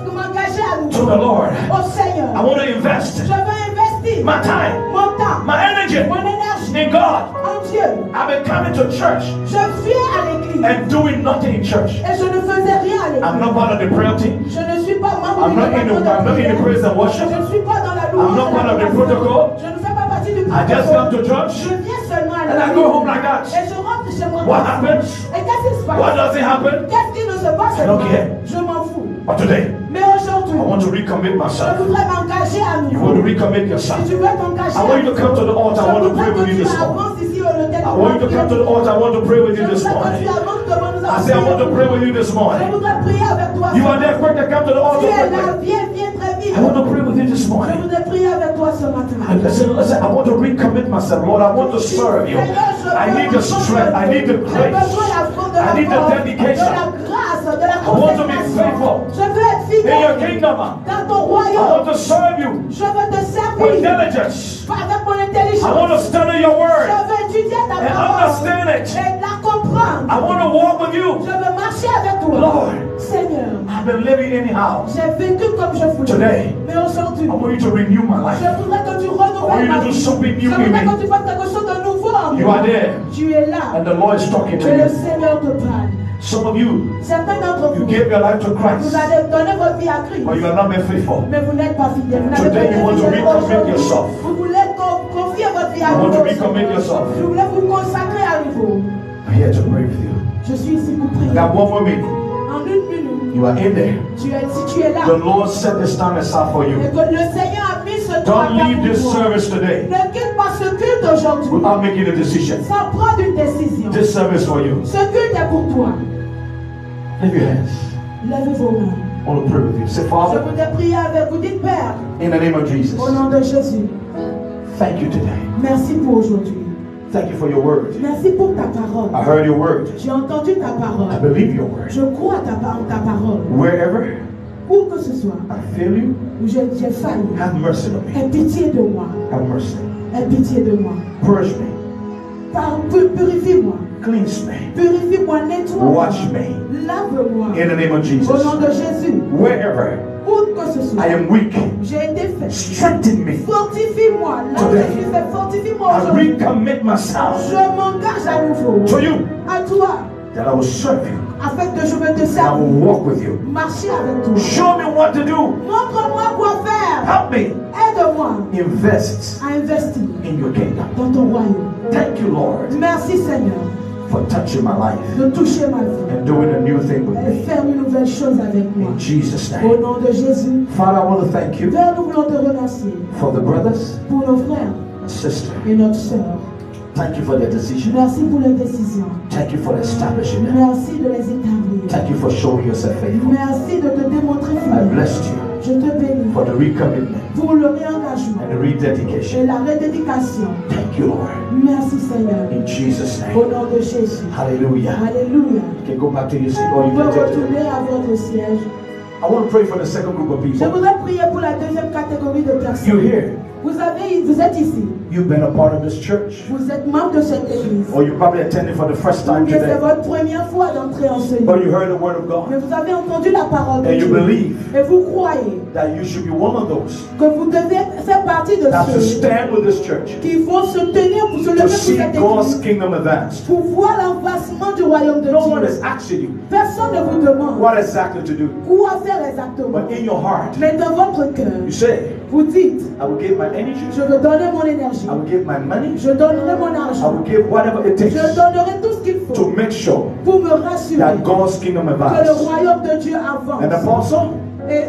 veux m'engager à to the Lord. au Seigneur. I want to invest Je veux investir my time, mon temps, my energy mon énergie in God. en Dieu. I've been coming to church Je viens à l'église and doing nothing in church. et je ne faisais rien à I'm l'église. not part of the prayer team. Je ne suis pas membre I'm du not in the praise and worship. Je ne suis pas dans la I'm not part of the protocol. Je ne fais pas partie du I just come to church Je viens seulement à and I l'église. go home like that. Et je rentre chez moi. What happens? Et qu'est-ce qui se passe? What does it happen? Qu'est-ce qui ne se passe I don't pas? care. Je m'en fous. But today, Mais aujourd'hui, I want to recommit je myself. voudrais m'engager à You nouveau. want to recommit yourself. Si tu veux t'engager I want you to come to the altar. I want to pray with you this morning. avances ici au hôtel. I want you to come to the altar. I want to pray with you this morning. I say I want to pray with you this Je morning. voudrais prier avec toi. You are there quick to come to the Tu altar. es là, quickly. viens très vite. I want to pray with you this Je morning. voudrais prier avec toi ce matin. Listen, I want to recommit myself. Lord, I want to serve you. I need the strength. I need the grace. I need the dedication. I want to be faithful Je veux être in your fidèle kingdom. dans ton I royaume. want to serve you Je veux te with servir diligence. avec mon I want intelligence. to study your Je word veux étudier ta and parole understand it. et la comprendre. I want to walk with you. Je veux marcher avec toi. Lord, Seigneur, I've been living anyhow. j'ai vécu comme je voulais. Today, Mais aujourd'hui, I want you to renew my life. je voudrais que tu I want renouvelles you ma to do vie. something Je new in voudrais me. que tu fasses quelque chose de nouveau en You moi. are there, Tu es là. and the Lord is talking to Que le you. Seigneur te parle. Some of you, Certains d'entre you vous, gave your life to vous Christ, avez donné votre vie à Christ. but you are not been faithful. Mais vous n'êtes pas fidèle. Vous n'avez Today pas you été want to fidèle recommit aujourd'hui. yourself. Vous voulez confier votre vie à You want to Dieu. recommit yourself. Je voulais vous consacrer à nouveau. I'm here to pray with you. Je suis ici pour prier. I got one more minute. En une minute, You are in there. si tu es là, The Lord set this time aside for et you. que le Seigneur a mis ce temps Don't leave this pour toi. service today Ne quitte pas ce culte aujourd'hui without making a decision. sans prendre une décision. This service for you. Ce culte est pour toi. Lift your hands. Levez vos mains. I want to pray with you. Say, Je Father, voudrais prier avec vous. Dites Père, in the name of Jesus, au nom de Jésus, thank you today. merci pour aujourd'hui. Thank you for your word. Merci pour ta parole. I heard your word. J'ai entendu ta I parole. believe your word. Je crois ta parole. Wherever Où que ce soit, I fail you, où j'ai failli, have mercy on me. aie pitié de moi. Have mercy. Aie pitié de moi. Purge me. Purifie-moi. Cleanse me. Purifie-moi, nettoie-moi. Watch me. Lave-moi. In the name of Au Jesus. nom de Jésus. Wherever Où que ce soit, I am weak, j'ai été fait. strengthen me. Fortifie-moi. Là où je suis fait, fortifie-moi I aujourd'hui. recommit myself Je m'engage à nouveau. to you, À toi. that I will serve you. Afin que je me te I serve. will walk with you. Marcher avec toi. Show me what to do. Montre-moi quoi faire. Help me Aide-moi invest à investir in your kingdom. dans ton royaume. Thank you, Lord, Merci Seigneur for touching my life de toucher ma vie and doing a new thing with et me. faire une nouvelle chose avec moi. In Jesus' Au name. nom de Jésus, Father, I want to thank you Père, nous voulons te remercier for the brothers pour nos frères and sisters et notre sœur Thank you for their decision. Merci pour les décisions. Thank you for establishing them. Merci de les établir. Thank you for showing yourself faithful. Merci de te démontrer I fidèle. blessed you Je te bénis for the recommitment pour le réengagement and the rededication. et la redédication. Thank you, Lord. Merci Seigneur. In Jesus' Au name. nom de Jésus. Hallelujah. Alléluia. You can go back to your seat or you Vous can pouvez take it. retourner à votre siège. I want to pray for the second group of Je people. voudrais prier pour la deuxième catégorie de You're personnes. here. Vous êtes ici. You've been a part of this church. Vous êtes membre de cette église. Or you probably attended for the first Ou time bien c'est today. votre première fois d'entrer en ce lieu. But you heard the word of Mais God. vous avez entendu la parole de And you Dieu. believe Et vous croyez that you should be one of those que vous devez faire partie de that to ceux stand with this church, qui vont se tenir pour se lever to pour see cette God's église. kingdom advanced. Pour voir l'avancement du royaume de No one Dieu. is asking you Personne ne vous demande what exactly to do. quoi faire exactement. But in your heart, Mais dans votre cœur, you say, vous dites, I will give my energy, je veux donner mon énergie. I will give my money, Je donnerai mon I argent. will give whatever it takes Je donnerai tout ce qu'il to faut make sure pour me rassurer that God's kingdom que le advances. royaume de Dieu avance. And apostle, Et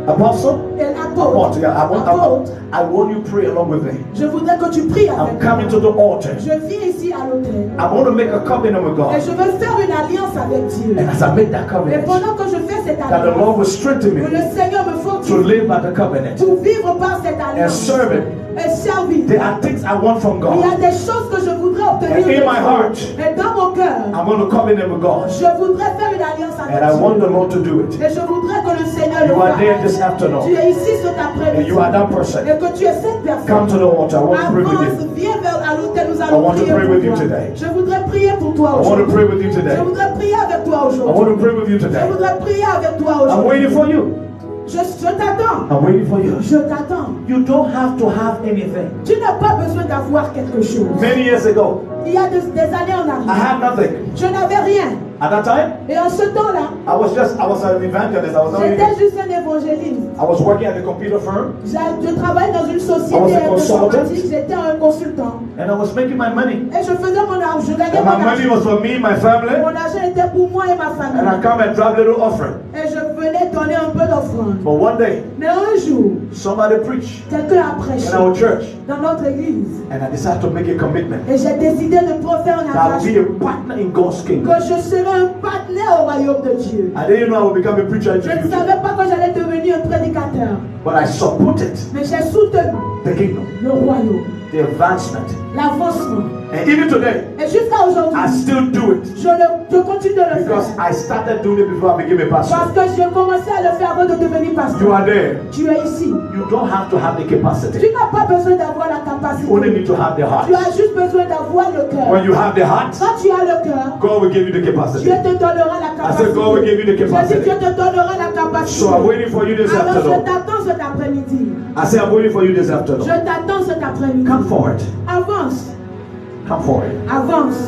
apostle, l'apôtre, yeah, apôtre, I want you to pray along with me. je voudrais que tu pries I'm avec coming to moi. the altar. Je viens ici à l'autel I want to make a covenant with et God. je veux faire une alliance avec Dieu. And as I make that Et covenant, pendant que je fais cette that the alliance, Lord will strengthen que me le Seigneur me to fortifie live by the covenant pour vivre par cette and alliance serve Him. et servir. There are things I want from Il y a God. des choses que je voudrais obtenir And de in my Dieu. heart, Et dans mon cœur, I'm going to covenant with God. je voudrais faire une alliance avec And I want the Dieu. Lord to do it. Et je voudrais que le Seigneur le You are there fasse. this afternoon. Tu es ici cet And après-midi. you are that person. Et que tu es cette Come personne. to the altar. I want to pray with Avance, you. viens à l'autel, nous I allons want to prier pray with you pour toi. today. Je voudrais prier pour toi I want to aujourd'hui. pray with you Je today. voudrais prier avec toi I want to aujourd'hui. pray with you Je today. voudrais prier avec toi I'm waiting aujourd'hui. for you. Je t'attends. I'm waiting for you. Je t'attends. You don't have to have anything. Tu n'as pas besoin d'avoir quelque chose. Many years ago, Il y a des années en I arrière, had nothing. je n'avais rien. At that time, Et en ce temps-là, I was an evangelist. j'étais juste un évangéliste. I was working at a computer firm Je travaillais dans une I was société a consultant. informatique, j'étais un consultant. and I was making my money. Et je faisais mon argent, je gagnais And mon my money argent. was for me, my family. Mon argent était pour moi et ma And I famille. come and drop little offering. Et je venais donner un peu d'offrande. But one day, Mais un jour, somebody preached quelqu'un a prêché in our church. dans notre église. And I decided to make a commitment Et j'ai décidé de faire un that I will be engagement. a partner in God's kingdom. Que je serai un partenaire au royaume de Dieu. I didn't know I would become a preacher in the Je ne future. savais pas que j'allais devenir un prédicateur. But I supported Mais j'ai soutenu the kingdom, le royaume, the advancement. l'avancement. And even today, Et jusqu'à aujourd'hui, I still do it. je continue de le Because faire. I started doing it before I became a pastor. Parce que j'ai commencé à le faire avant de devenir You pasteur. are there. Tu es ici. You don't have to have the capacity. Tu n'as pas besoin d'avoir la You only need capacité. to have the heart. Tu as juste besoin d'avoir le cœur. When you have the heart, Quand tu as le cœur, God will give you the Dieu capacity. te donnera la I said God will give you the capacité. J'ai dit capacity. Dieu te donnera la capacité. So I'm waiting for you this Alors je afternoon. t'attends cet après-midi. I said I'm waiting for you this Je afternoon. t'attends cet après-midi. Come forward. Avance, Come forward. avance.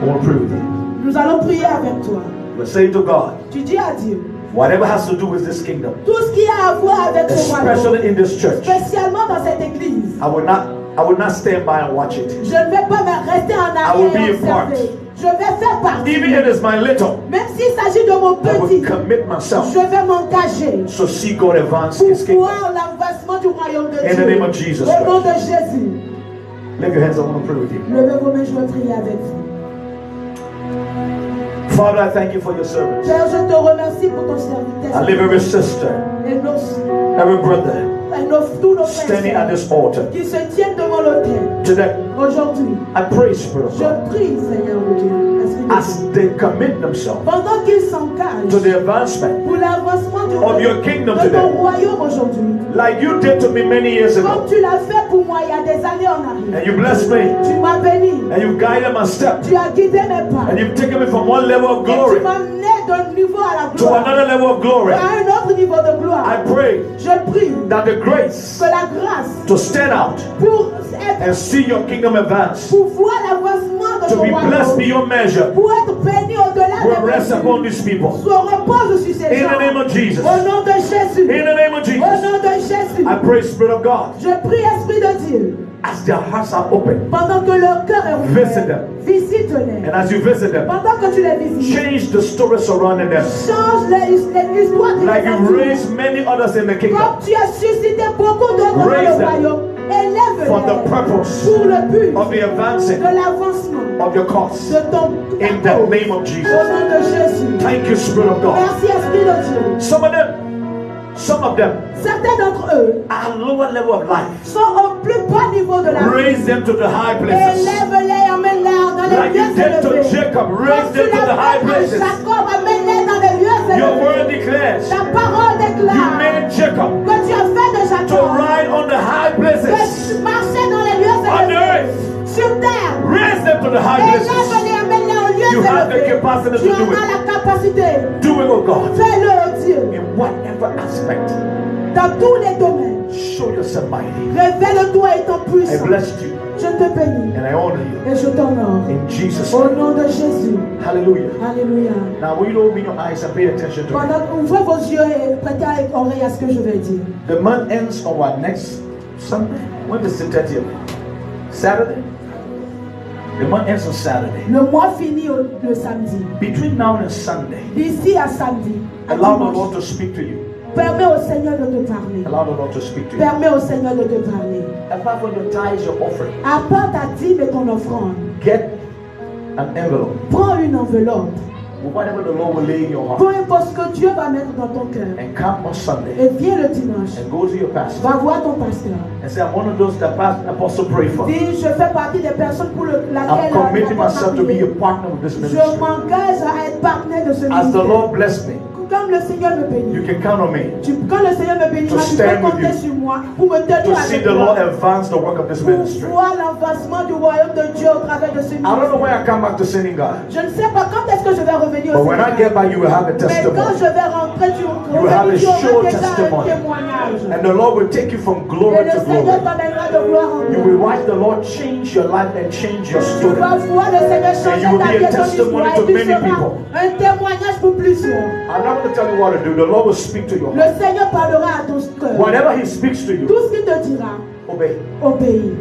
I want to pray with you. Nous allons prier avec toi. But say to God, Tu dis à Dieu, whatever has to do with this kingdom, tout ce qui a à voir avec ce royaume, especially in this church, spécialement dans cette église, I will not stand by and watch it. je ne vais pas me rester en I will arrière et be a part. observer. Je vais faire partie. Even if it's my little, Même s'il s'agit de mon I petit, will commit myself je vais m'engager to see God advance pour His kingdom. voir l'avancement du royaume de In the Dieu. name of Jesus Au nom de Christ. Jésus. Lift your hands, I want to pray with you. Levez vos mains, je vais prier avec vous. Father, I thank you for your servants. Père, je te remercie pour ton I serviteur. live every sister, Et every brother tous nos standing at frères this altar. qui se tiennent devant l'autel. Today, Aujourd'hui, I pray, Spirit of je God, prie, Seigneur mon Dieu, Esprit de as Dieu, they commit themselves pendant qu'ils to s'engagent the advancement pour l'avancement du of your kingdom de ton today, royaume aujourd'hui, like you did to me many years comme ago, tu l'as fait pour moi il y a des années en and arrière. you blessed me, Tu m'as béni, and you guided my steps, tu as guidé mes pas, and you've taken me from one level of et glory tu m'as amené d'un niveau à la to gloire, another level of glory. à un autre niveau de gloire. I pray Je prie that the grace que la grâce to stand out pour and see your kingdom advance, pour voir l'avancement de to ton be blessed royaume, beyond measure, pour être béni au-delà will des rest upon mesures, these people. se repose sur ces In the name gens. of Jesus. Au nom de Jésus. In the name of Au Jesus. nom de Jésus. I pray, Spirit of God, Je prie, Esprit de Dieu, as their hearts are open, pendant que leur cœur est Visit ouvert, them. visite-les. and as you visit them, Pendant que tu les visites, change the story surrounding them, change l'histoire de like les you entoure. raised many others in the kingdom. Comme tu as suscité beaucoup d'autres dans Raise le them. royaume, for the élève-les purpose pour le but of the advancing de l'avancement of your cause. de ton In the name of au Jesus. nom de Jésus. Thank you, Spirit of God. Merci Esprit de Dieu. Some of them Certains d'entre eux are lower level of life. sont au plus bas niveau de la vie. Raise them to the high places. Élève-les, emmène-les dans les Like you lieux did to élevés. Jacob, Comme raise tu them to l'as the high fait à places. Jacob, emmène-les dans les lieux Your élevés. word declares Ta parole you déclare made Jacob que tu as fait de to Jacob ride on the high places de marcher dans les lieux on the élevés. earth. Sur terre. Raise them to the high places. Élève-les, emmène-les aux lieux You have the élevés. capacity Tu to do en as it. la capacité. Do it, oh God, Fais-le, oh Dieu. in whatever aspect. Dans tous les domaines. Show yourself mighty. Révèle-toi étant I puissant. blessed you Je te bénis and I honor you. et je t'honore. In Jesus' Au name. nom de Jésus. Hallelujah. Alléluia. Now, will you open your eyes and pay attention to me? Pendant ouvrez vos yeux et prêtez oreille à ce que je vais dire. The month ends on what? Next Sunday? When is the 30th? Saturday? The month ends on Saturday. Le mois finit le samedi. Between now and Sunday, D'ici à samedi, à allow the dimanche, Lord to speak to you. permets au Seigneur de te parler. Allow the Lord to speak to you. Permets au Seigneur de te parler. Apart from your tithes, your offering, Apporte ta dîme et ton offrande. get an envelope Prends une enveloppe. with whatever the Lord will lay in your heart, Peu importe ce que Dieu va mettre dans ton cœur. and come on Sunday Et viens le dimanche. and go to your pastor Va voir ton pasteur. and say, I'm one of those that Apostle prayed for. Dis, je fais partie des personnes pour I'm laquelle committing myself to be a partner with this je ministry. m'engage à être partenaire de ce As the ministère. Lord bless me, Comme le Seigneur me bénit. you can count on me Quand le Seigneur me bénira, To tu stand peux with compter you. sur moi pour me tenir to see avec the Lord toi. advance the work of this Pour ministry. voir l'avancement du royaume de Dieu au travers de ce I don't know when ministère. I come back to singing God, Je ne sais pas quand est-ce que je vais revenir but au when I Seigneur. get back, you will have a Mais quand testimony. je vais rentrer, tu You will have a sure auras déjà un testimony. témoignage. And the Lord will take you from Et glory le to Seigneur glory. t'emmènera de gloire en You gloire. will watch the Lord change your life and change your Tu story. vas voir le Seigneur And changer you will ta be a vie et ton testimony histoire. to Et tu many seras people. un témoignage pour plusieurs. I'm not going to tell you what to do. The Lord will speak to your heart. Le Seigneur parlera à ton cœur. Whatever He speaks to you, Tout ce qu'il te dira, obey. obéis.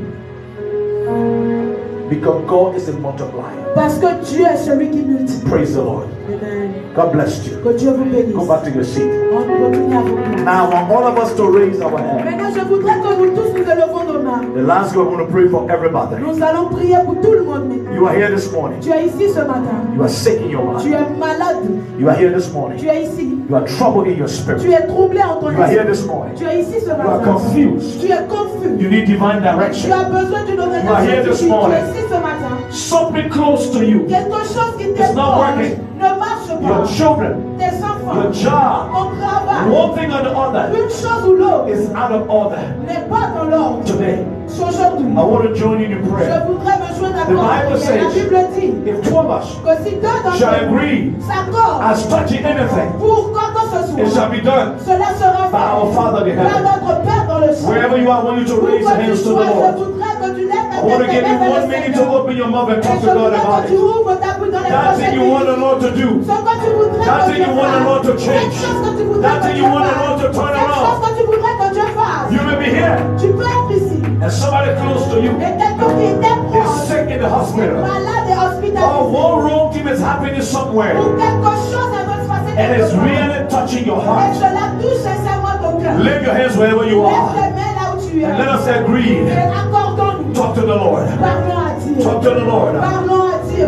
Because God is a multiplier. Parce que Dieu est celui qui multiplie. Praise the Lord. Amen. God bless you. Que Dieu vous bénisse. Go back to your seat. Retournez à vos places. Now, I want all of us to raise our hands. Maintenant, je voudrais que nous tous nous élevons nos mains. The last we're going to pray for everybody. Nous allons prier pour tout le monde maintenant. You are here this morning. Tu es ici ce matin. You are sick in your Tu mind. es malade. You are here this morning. Tu es ici. You are troubled in your Tu spirit. es troublé en ton You are here esprit. this morning. Tu es ici ce You are matin. confused. Tu es confus. You need divine Tu direction. as besoin d'une You are here orientation. this Tu es morning. ici ce matin. Something close to you. Quelque chose qui It's not t'épargne working. ne marche Your pas. children, Tes enfants, your job, ton travail, one thing or the other une chose ou l'autre is out of order n'est pas dans l'ordre. today. Aujourd'hui, I want to join you in je prayer. voudrais me joindre à The toi. Bible La says, Bible dit if two of us que si deux d'entre shall nous agree s'accordent as touching anything, pour quoi que ce it shall soit, be done cela sera by our fait Father in par heaven. notre Père dans le ciel. Wherever you are, I want you to Où raise your que tu hands to the sois, je Lord. voudrais que tu lèves I ta want to tête give et you vers 1 le minute to Seigneur. open your mouth and Et talk je to God voudrais about que tu it. ouvres ta bouche dans les That thing you want the prochaines Lord to do. Ce que tu voudrais That que thing Dieu you want the Lord to fasse. change. Cette chose que tu voudrais That que thing Dieu you want the fasse. Lord to turn Cette chose around. que tu voudrais que Dieu fasse. You may be here Tu peux être ici. and somebody close to you Et quelqu'un qui t'est is proche, sick in the hospital. malade et Oh, hospitalisé. one wrong thing is happening somewhere Ou quelque chose elle veut se passer and quelque it's part. really touching your Et heart. cela touche sincèrement ton cœur. Lift your hands wherever you Lève are tes mains là où tu es. and let us agree. Et accordons-nous. Talk to the Lord. Parlons à Dieu. Talk to the Lord. Parlons à Dieu.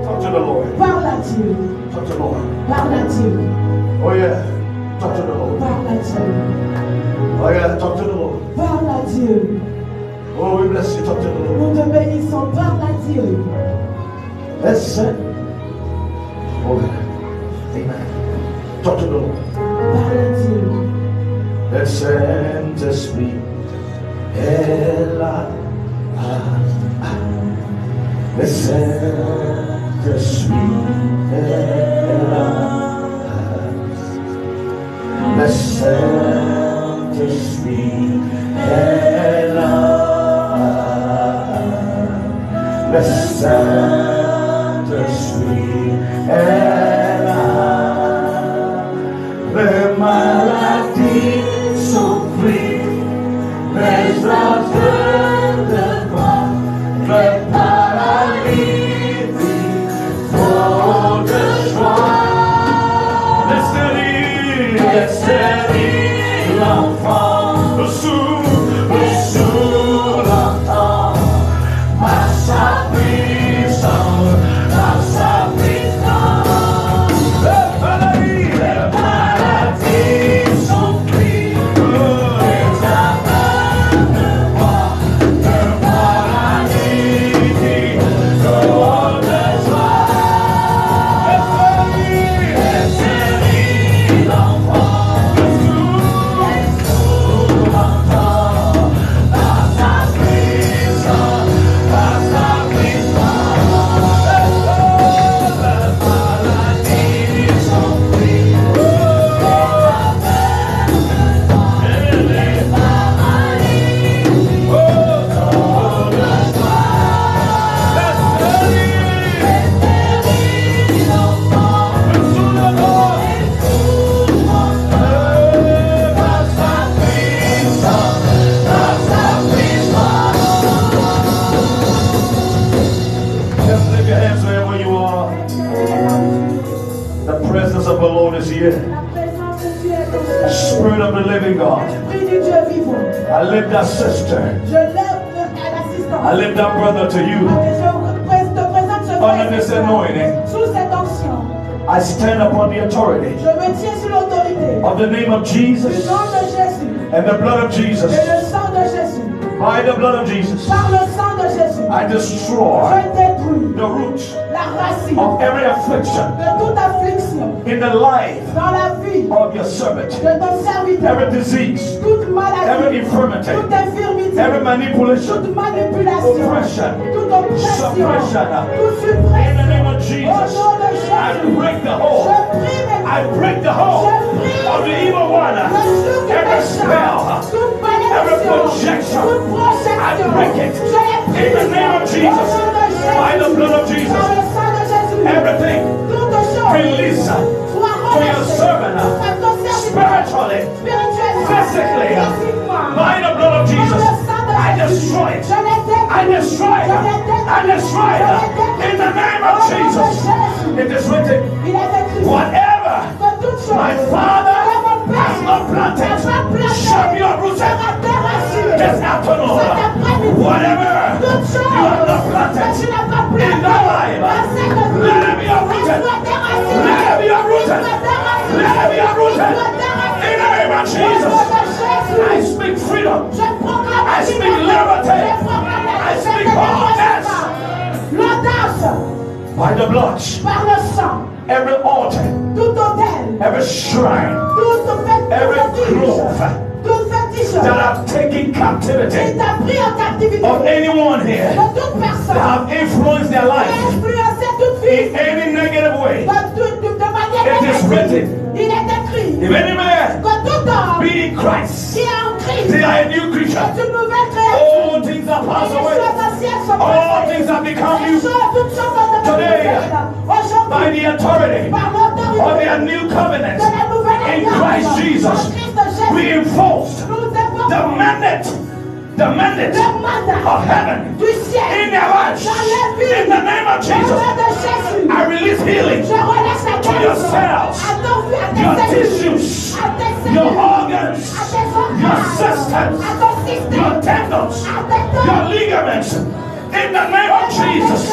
Talk to the Lord. Parle à Dieu. Talk to the Lord. Parle à Dieu. Oh yeah. Talk to the Lord. Parle à Dieu. Oh yeah. Talk to the Lord. Parle à Dieu. Oh, we bless you. Talk to the Lord. Nous te bénissons. Parle à Dieu. Let's sing. Oh yeah. Amen. Talk to the Lord. Parle à Dieu. Let's send the sweet Ella. Let's send the sweet Ella. Let's send the sweet Ella. Let's send the sweet Ella. The maladies souffrir, les enfants de croix, le paralysie, trop de joie. Laisse l'enfant, le sourd, is here. La présence de Dieu est dans ce lieu. Spirit of the living God. Esprit du Dieu vivant. I lift that sister. Je lève l'assistance. I lift that brother to you. Je te présente ce Under this anointing, sous cette onction. I stand upon the authority Je me tiens sur l'autorité of the name of du Jesus nom de Jésus and the blood of Jesus. et le sang de Jésus. By the blood of Jesus, Par le sang de Jésus, I destroy je détruis the root la racine of every affliction de toute affliction in the life dans la vie of your servant. de ton serviteur. Every disease, Toute maladie, every infirmity, toute infirmité, every manipulation, toute manipulation, oppression, toute oppression, suppression. toute In the suppression. name of Au Jesus, nom de I Jésus, break the je hold. prie I maintenant. break the hold of the evil one. Le joug du Every méchant, spell, toute every malédiction, projection, toute projection, I break it. je les In the brise. name of Au Jesus, nom de Jésus, by the blood of par Jesus, le sang de Jésus, everything toute chose release soit to your relâchée servant à ton serviteur, spiritually, spirituellement, physically, physiquement. by the blood of Par Jesus. le sang de I Jésus, destroy it. je les détruis. I destroy it. Je les détruis. I destroy Je les it. détruis. In the name Au of nom de Jesus, Jésus, it is written, il est écrit whatever que toute chose my Father que mon Père has not planted n'a pas planté shall be uprooted. sera déraciné. This afternoon, Cet après-midi, whatever toute chose you have not que planted tu n'as pas in planté thy life, dans cette vie, let it be uprooted. il soit déraciné. Let it be uprooted. Il soit déraciné. Let it be uprooted. Il soit déraciné. In the name of Au Jesus, nom de Jésus, I speak freedom. je proclame I la speak liberté. liberty. Je proclame la I speak liberté. L'audace By the blood, par le sang, every altar, tout autel, every shrine, every grove tout fétiche that have taken captivity qui t'a pris en captivité of anyone here de toute that personne, have influenced their qui a life influencé toute in vie any negative way. de manière It is négative. written, Il est écrit if any man que tout homme be in Christ, qui est en Christ they are a new creature. est une nouvelle créature. All things are Et passed les away. choses anciennes sont All passées. things have become Les new choses, toutes choses sont devenues Today, nouvelles. by Aujourd'hui, the authority par of l'autorité their new covenant de la nouvelle in alliance Christ en Jesus, Christ we Jésus, enforced nous the développons mandate le mandat of heaven du ciel in their lives. dans la vie. In the name of Au Jesus, nom de Jésus, I release healing je relâche la to your guérison cells, à ton à tes your cellules, tissues, à tes your cellules, organs, à tes your organes, systems, à ton système, your tendons, à tes your dents. ligaments. In the name of Jesus,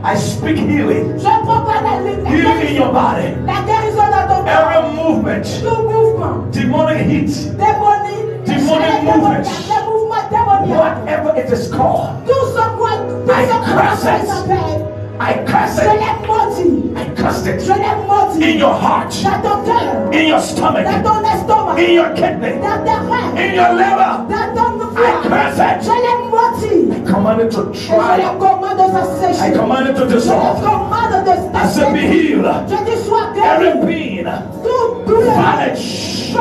I speak healing. Je proclame Healing in your body. la guérison dans ton corps. Every movement, Tout mouvement demonic heat, démonique, Demonic les movements. mouvements démoniaques, whatever it is called, tout ce quoi, I curse it. s'appelle, I curse je it. l'ai maudit, I cursed je it l'ai maudit in your heart, dans ton cœur, in your stomach, dans ton estomac, in your kidney, dans tes reins, in your liver. dans ton I foie. curse it. Je l'ai maudit. I command it to Et je dry le up. commande de se I sécher. command it to Je le dissolve. commande de I se said, be sécher. healed. Je dis sois Every guéri. pain, Tout douleur. vanish.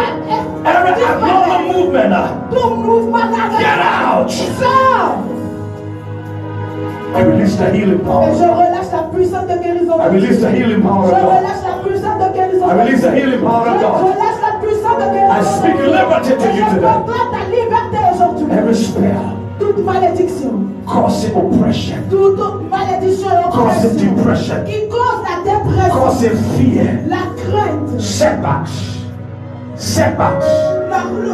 Every abnormal movement, Tout mouvement get out. sort. I release the healing Et power. je relâche la puissance de guérison. I release the healing power Je of God. relâche la puissance de guérison. I release the healing power of Je God. relâche la puissance de guérison. I speak liberty to Et you je today. proclame ta liberté aujourd'hui. Every spell, Toute malédiction, causing oppression, toute malédiction et causing oppression depression, qui cause la dépression, causing fear, la crainte, setbacks, setbacks.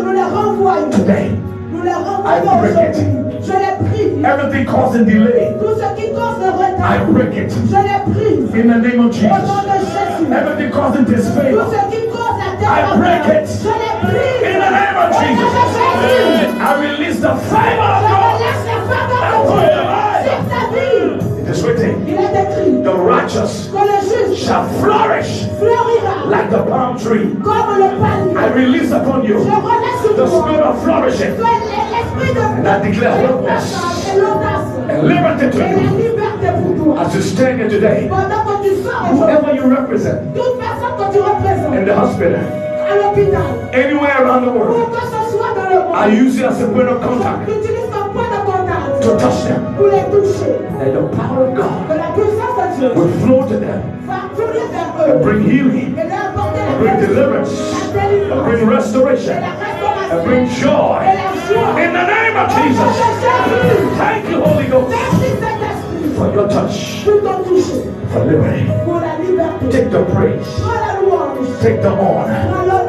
nous les renvoyons. Today, Nous les I renvoyons break it. aujourd'hui. Je les prie. everything causing delay, Tout ce qui cause le I retard, break it. je les prie. In the name of Au nom Jesus, de Jésus. everything causing Tout disfavor, ce qui cause la I break it. dépression, je les prie. in the name of Au nom de Jesus, Jésus. I release the favor of Je God. relâche la faveur de Upon Dieu your life. sur ta vie. It is written, Il est écrit the righteous que le juste shall flourish fleurira like the palm tree. comme le palmier. I release upon you Je relâche sur the toi spirit of flourishing l'esprit de And I declare wholeness et l'audace and liberty et to la you liberté pour toi. as you stand here today. Pendant que tu sors aujourd'hui, Whoever you represent toute personne que tu in représentes the hospital, à l'hôpital, anywhere around the où world, que ce soit dans le I monde, use it as a point of contact utilise ton point de contact to touch them. pour les toucher. And the power of God Que la puissance de Dieu will flow to them va fouler vers and eux bring healing, et leur apporter la bring guérison, deliverance, la and délivrance bring et restoration, la and restauration bring joy. et la joie. In the name of Au nom de Jesus, Jésus, thank you, Holy Ghost, merci Saint-Esprit for your touch, pour ton toucher, for liberty. pour la liberté, Take the praise. pour la louange. take the horn.